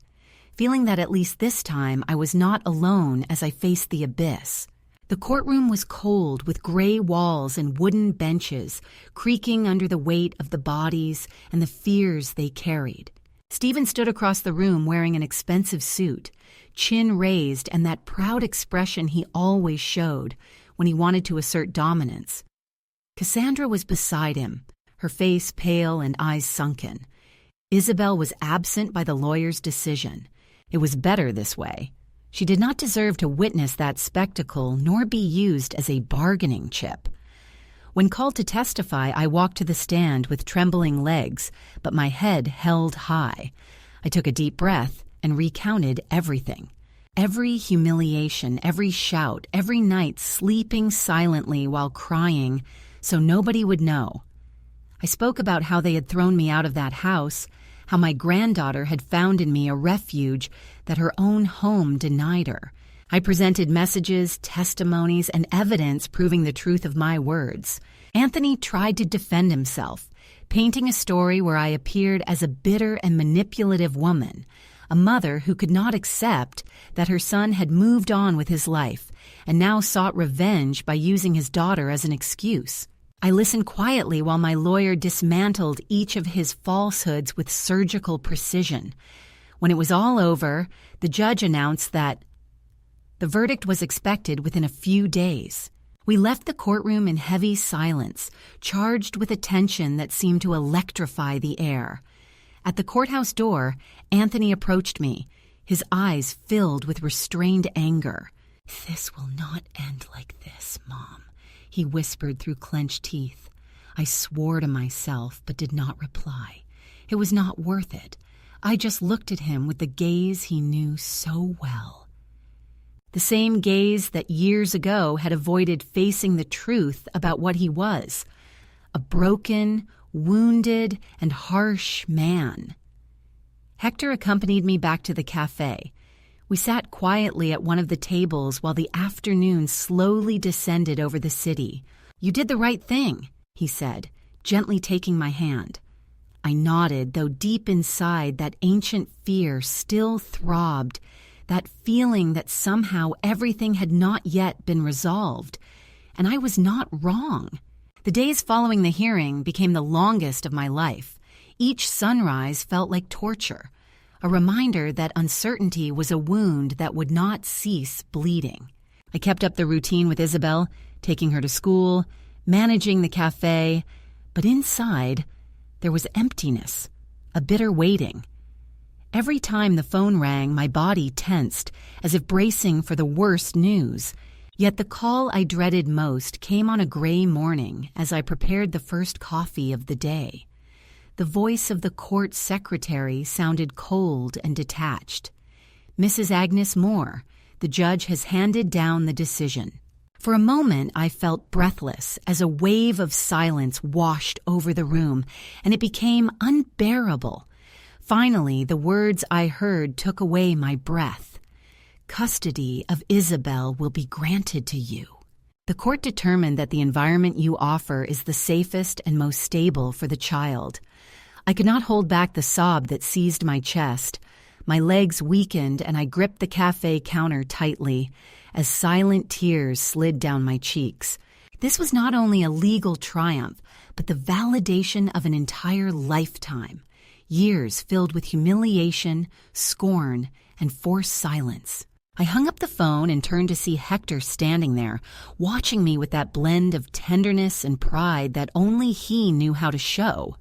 feeling that at least this time I was not alone as I faced the abyss. The courtroom was cold with gray walls and wooden benches, creaking under the weight of the bodies and the fears they carried. Stephen stood across the room wearing an expensive suit, chin raised and that proud expression he always showed when he wanted to assert dominance. Cassandra was beside him, her face pale and eyes sunken. Isabel was absent by the lawyer's decision. It was better this way. She did not deserve to witness that spectacle nor be used as a bargaining chip. When called to testify, I walked to the stand with trembling legs, but my head held high. I took a deep breath and recounted everything. Every humiliation, every shout, every night sleeping silently while crying so nobody would know. I spoke about how they had thrown me out of that house, how my granddaughter had found in me a refuge that her own home denied her. I presented messages, testimonies, and evidence proving the truth of my words. Anthony tried to defend himself, painting a story where I appeared as a bitter and manipulative woman, a mother who could not accept that her son had moved on with his life and now sought revenge by using his daughter as an excuse. I listened quietly while my lawyer dismantled each of his falsehoods with surgical precision. When it was all over, the judge announced that the verdict was expected within a few days. We left the courtroom in heavy silence, charged with a tension that seemed to electrify the air. At the courthouse door, Anthony approached me, his eyes filled with restrained anger. "This will not end like this, Mom," he whispered through clenched teeth. I swore to myself but did not reply. It was not worth it. I just looked at him with the gaze he knew so well. The same gaze that years ago had avoided facing the truth about what he was, a broken, wounded, and harsh man. Hector accompanied me back to the cafe. We sat quietly at one of the tables while the afternoon slowly descended over the city. "You did the right thing," he said, gently taking my hand. I nodded, though deep inside that ancient fear still throbbed, that feeling that somehow everything had not yet been resolved. And I was not wrong. The days following the hearing became the longest of my life. Each sunrise felt like torture, a reminder that uncertainty was a wound that would not cease bleeding. I kept up the routine with Isabel, taking her to school, managing the cafe, but inside there was emptiness, a bitter waiting. Every time the phone rang, my body tensed, as if bracing for the worst news. Yet the call I dreaded most came on a gray morning as I prepared the first coffee of the day. The voice of the court secretary sounded cold and detached. "Mrs. Agnes Moore, the judge has handed down the decision." For a moment, I felt breathless as a wave of silence washed over the room, and it became unbearable. Finally, the words I heard took away my breath. "Custody of Isabel will be granted to you." The court determined that the environment you offer is the safest and most stable for the child. I could not hold back the sob that seized my chest. My legs weakened and I gripped the cafe counter tightly as silent tears slid down my cheeks. This was not only a legal triumph, but the validation of an entire lifetime. Years filled with humiliation, scorn, and forced silence. I hung up the phone and turned to see Hector standing there, watching me with that blend of tenderness and pride that only he knew how to show.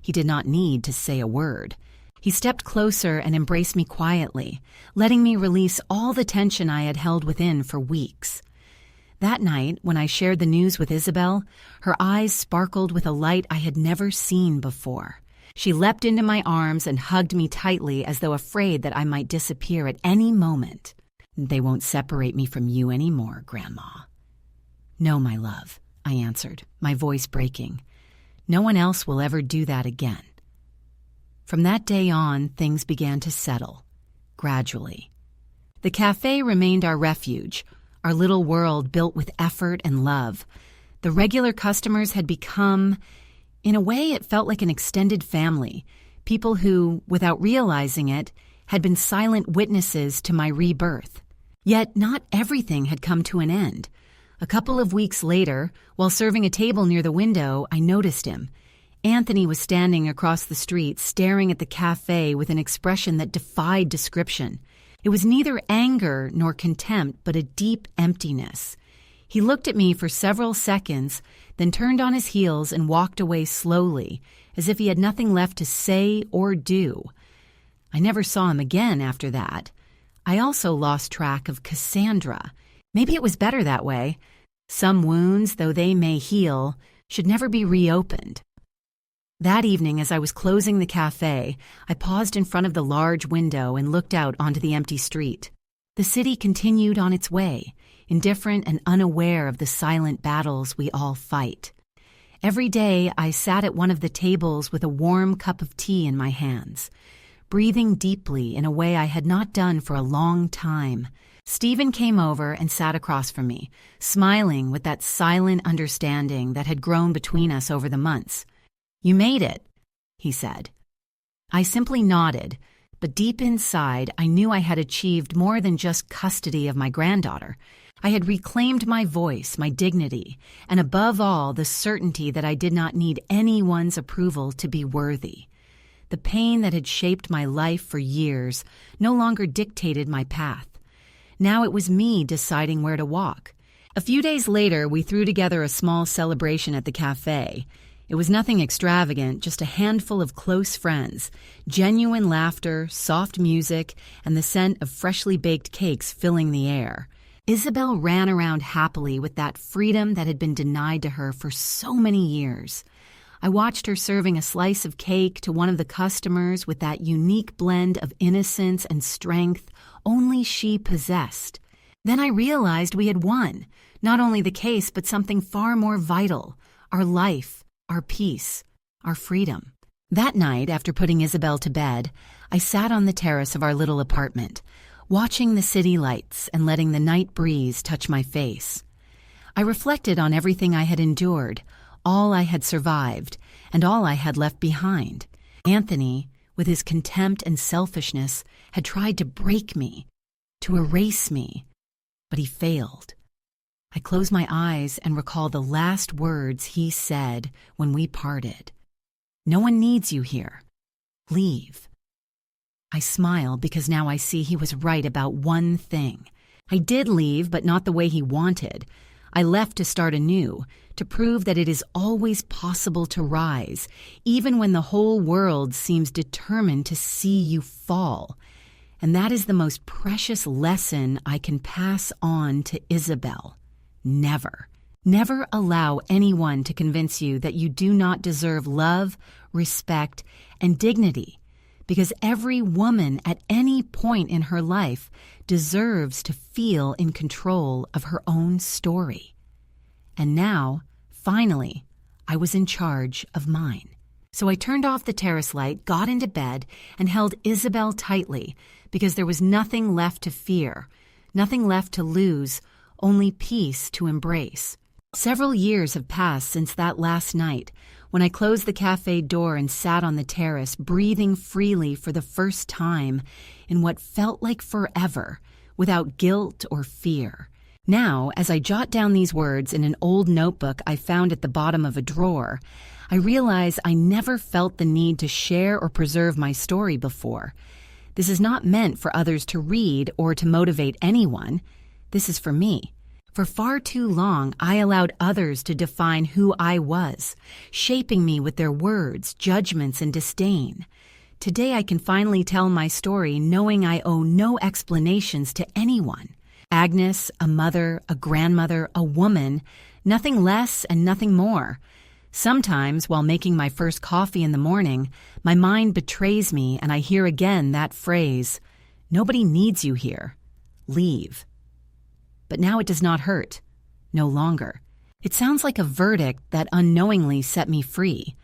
He did not need to say a word. He stepped closer and embraced me quietly, letting me release all the tension I had held within for weeks. That night, when I shared the news with Isabel, her eyes sparkled with a light I had never seen before. She leapt into my arms and hugged me tightly as though afraid that I might disappear at any moment. "They won't separate me from you anymore, Grandma." "No, my love," I answered, my voice breaking. "No one else will ever do that again." From that day on, things began to settle, gradually. The cafe remained our refuge, our little world built with effort and love. The regular customers had become, in a way, it felt like an extended family, people who, without realizing it, had been silent witnesses to my rebirth. Yet not everything had come to an end. A couple of weeks later, while serving a table near the window, I noticed him. Anthony was standing across the street, staring at the cafe with an expression that defied description. It was neither anger nor contempt, but a deep emptiness. He looked at me for several seconds, then turned on his heels and walked away slowly, as if he had nothing left to say or do. I never saw him again after that. I also lost track of Cassandra. Maybe it was better that way. Some wounds, though they may heal, should never be reopened. That evening, as I was closing the cafe, I paused in front of the large window and looked out onto the empty street. The city continued on its way, indifferent and unaware of the silent battles we all fight. Every day I sat at one of the tables with a warm cup of tea in my hands, breathing deeply in a way I had not done for a long time. Stephen came over and sat across from me, smiling with that silent understanding that had grown between us over the months. "You made it," he said. I simply nodded, but deep inside I knew I had achieved more than just custody of my granddaughter. I had reclaimed my voice, my dignity, and above all, the certainty that I did not need anyone's approval to be worthy. The pain that had shaped my life for years no longer dictated my path. Now it was me deciding where to walk. A few days later, we threw together a small celebration at the cafe. It was nothing extravagant, just a handful of close friends, genuine laughter, soft music, and the scent of freshly baked cakes filling the air. Isabel ran around happily with that freedom that had been denied to her for so many years. I watched her serving a slice of cake to one of the customers with that unique blend of innocence and strength only she possessed. Then I realized we had won, not only the case but something far more vital, our life, our peace, our freedom. That night, after putting Isabel to bed, I sat on the terrace of our little apartment, watching the city lights and letting the night breeze touch my face. I reflected on everything I had endured, all I had survived, and all I had left behind. Anthony, with his contempt and selfishness, had tried to break me, to erase me, but he failed. I close my eyes and recall the last words he said when we parted. "No one needs you here. Leave." I smile because now I see he was right about one thing. I did leave, but not the way he wanted. I left to start anew, to prove that it is always possible to rise, even when the whole world seems determined to see you fall. And that is the most precious lesson I can pass on to Isabel. Never, never allow anyone to convince you that you do not deserve love, respect, and dignity, because every woman at any point in her life deserves to feel in control of her own story. And now, finally, I was in charge of mine. So I turned off the terrace light, got into bed, and held Isabel tightly, because there was nothing left to fear, nothing left to lose, only peace to embrace. Several years have passed since that last night, when I closed the cafe door and sat on the terrace, breathing freely for the first time in what felt like forever, without guilt or fear. Now, as I jot down these words in an old notebook I found at the bottom of a drawer, I realize I never felt the need to share or preserve my story before. This is not meant for others to read or to motivate anyone. This is for me. For far too long, I allowed others to define who I was, shaping me with their words, judgments, and disdain. Today I can finally tell my story knowing I owe no explanations to anyone. Agnes, a mother, a grandmother, a woman, nothing less and nothing more. Sometimes, while making my first coffee in the morning, my mind betrays me and I hear again that phrase, "Nobody needs you here. Leave." But now it does not hurt. No longer. It sounds like a verdict that unknowingly set me free.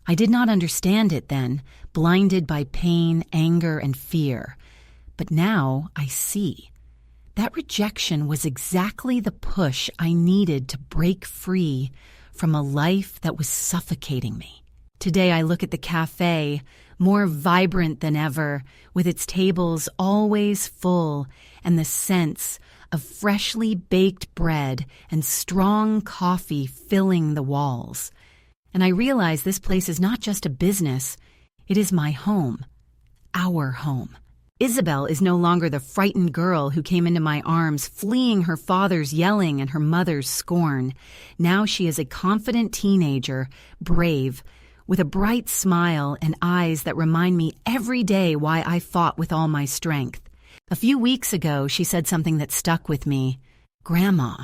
I did not understand it then, blinded by pain, anger, and fear. But now I see. That rejection was exactly the push I needed to break free from a life that was suffocating me. Today I look at the cafe, more vibrant than ever, with its tables always full and the scents of freshly baked bread and strong coffee filling the walls. And I realize this place is not just a business, it is my home, our home. Isabel is no longer the frightened girl who came into my arms fleeing her father's yelling and her mother's scorn. Now she is a confident teenager, brave, with a bright smile and eyes that remind me every day why I fought with all my strength. A few weeks ago, she said something that stuck with me. "Grandma,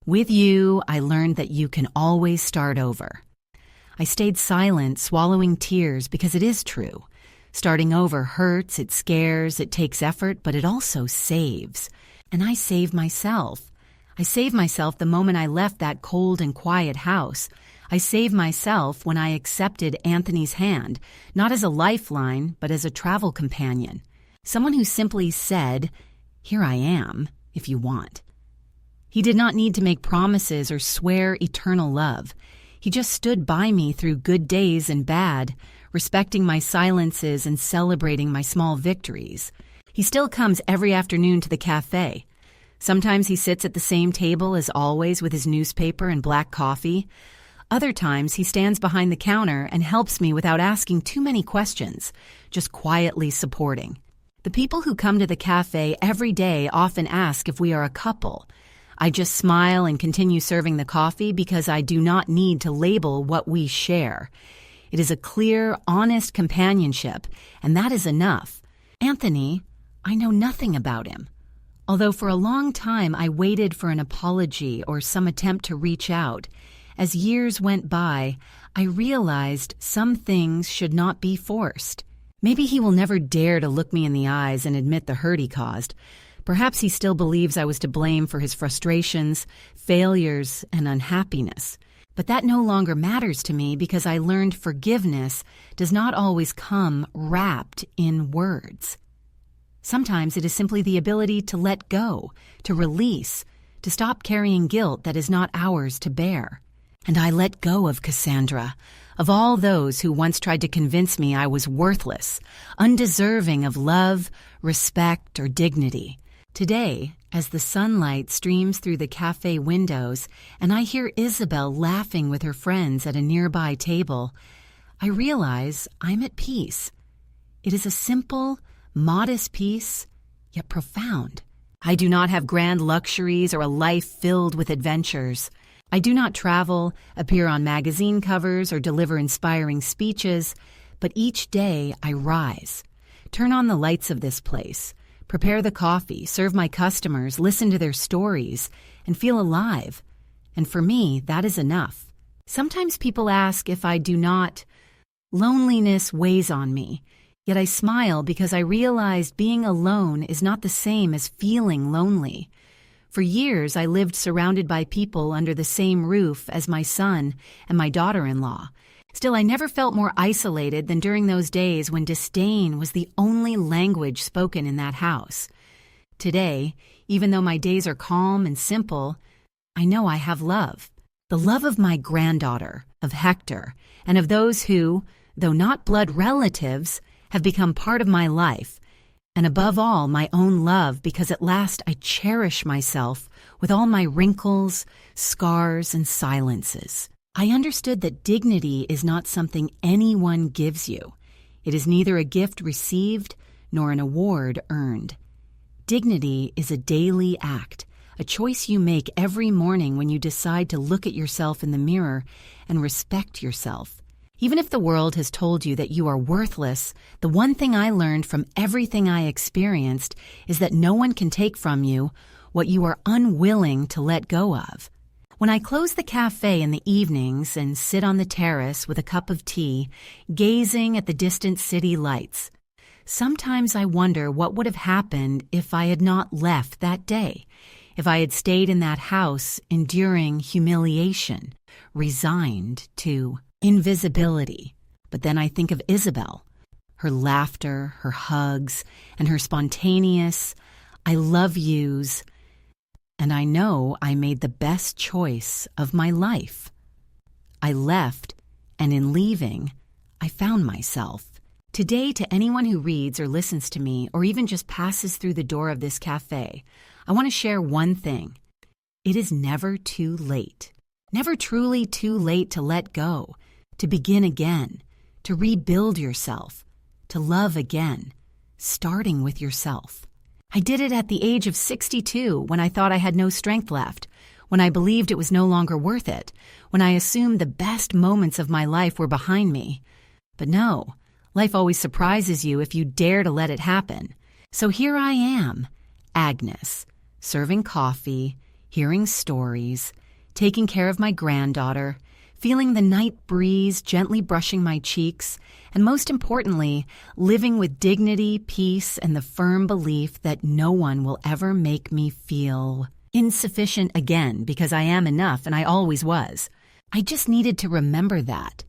with you, I learned that you can always start over." I stayed silent, swallowing tears, because it is true. Starting over hurts, it scares, it takes effort, but it also saves. And I save myself. I save myself the moment I left that cold and quiet house. I saved myself when I accepted Anthony's hand, not as a lifeline, but as a travel companion. Someone who simply said, "Here I am, if you want." He did not need to make promises or swear eternal love. He just stood by me through good days and bad, respecting my silences and celebrating my small victories. He still comes every afternoon to the cafe. Sometimes he sits at the same table as always with his newspaper and black coffee. Other times he stands behind the counter and helps me without asking too many questions, just quietly supporting. The people who come to the cafe every day often ask if we are a couple. I just smile and continue serving the coffee because I do not need to label what we share. It is a clear, honest companionship, and that is enough. Anthony, I know nothing about him. Although for a long time I waited for an apology or some attempt to reach out, as years went by, I realized some things should not be forced. Maybe he will never dare to look me in the eyes and admit the hurt he caused. Perhaps he still believes I was to blame for his frustrations, failures, and unhappiness. But that no longer matters to me because I learned forgiveness does not always come wrapped in words. Sometimes it is simply the ability to let go, to release, to stop carrying guilt that is not ours to bear. And I let go of Cassandra, of all those who once tried to convince me I was worthless, undeserving of love, respect, or dignity. Today, as the sunlight streams through the cafe windows and I hear Isabel laughing with her friends at a nearby table, I realize I'm at peace. It is a simple, modest peace, yet profound. I do not have grand luxuries or a life filled with adventures. I do not travel, appear on magazine covers, or deliver inspiring speeches, but each day I rise, turn on the lights of this place, prepare the coffee, serve my customers, listen to their stories, and feel alive. And for me, that is enough. Sometimes people ask if I do not. Loneliness weighs on me, yet I smile because I realized being alone is not the same as feeling lonely. For years, I lived surrounded by people under the same roof as my son and my daughter-in-law. Still, I never felt more isolated than during those days when disdain was the only language spoken in that house. Today, even though my days are calm and simple, I know I have love. The love of my granddaughter, of Hector, and of those who, though not blood relatives, have become part of my life. And above all, my own love, because at last I cherish myself with all my wrinkles, scars, and silences. I understood that dignity is not something anyone gives you. It is neither a gift received nor an award earned. Dignity is a daily act, a choice you make every morning when you decide to look at yourself in the mirror and respect yourself. Even if the world has told you that you are worthless, the one thing I learned from everything I experienced is that no one can take from you what you are unwilling to let go of. When I close the cafe in the evenings and sit on the terrace with a cup of tea, gazing at the distant city lights, sometimes I wonder what would have happened if I had not left that day, if I had stayed in that house enduring humiliation, resigned to invisibility. But then I think of Isabel, her laughter, her hugs, and her spontaneous, "I love yous," and I know I made the best choice of my life. I left, and in leaving, I found myself. Today, to anyone who reads or listens to me, or even just passes through the door of this cafe, I want to share one thing. It is never too late. Never truly too late to let go, to begin again, to rebuild yourself, to love again, starting with yourself. I did it at the age of 62 when I thought I had no strength left, when I believed it was no longer worth it, when I assumed the best moments of my life were behind me. But no, life always surprises you if you dare to let it happen. So here I am, Agnes, serving coffee, hearing stories, taking care of my granddaughter, feeling the night breeze gently brushing my cheeks, and most importantly, living with dignity, peace, and the firm belief that no one will ever make me feel insufficient again because I am enough and I always was. I just needed to remember that.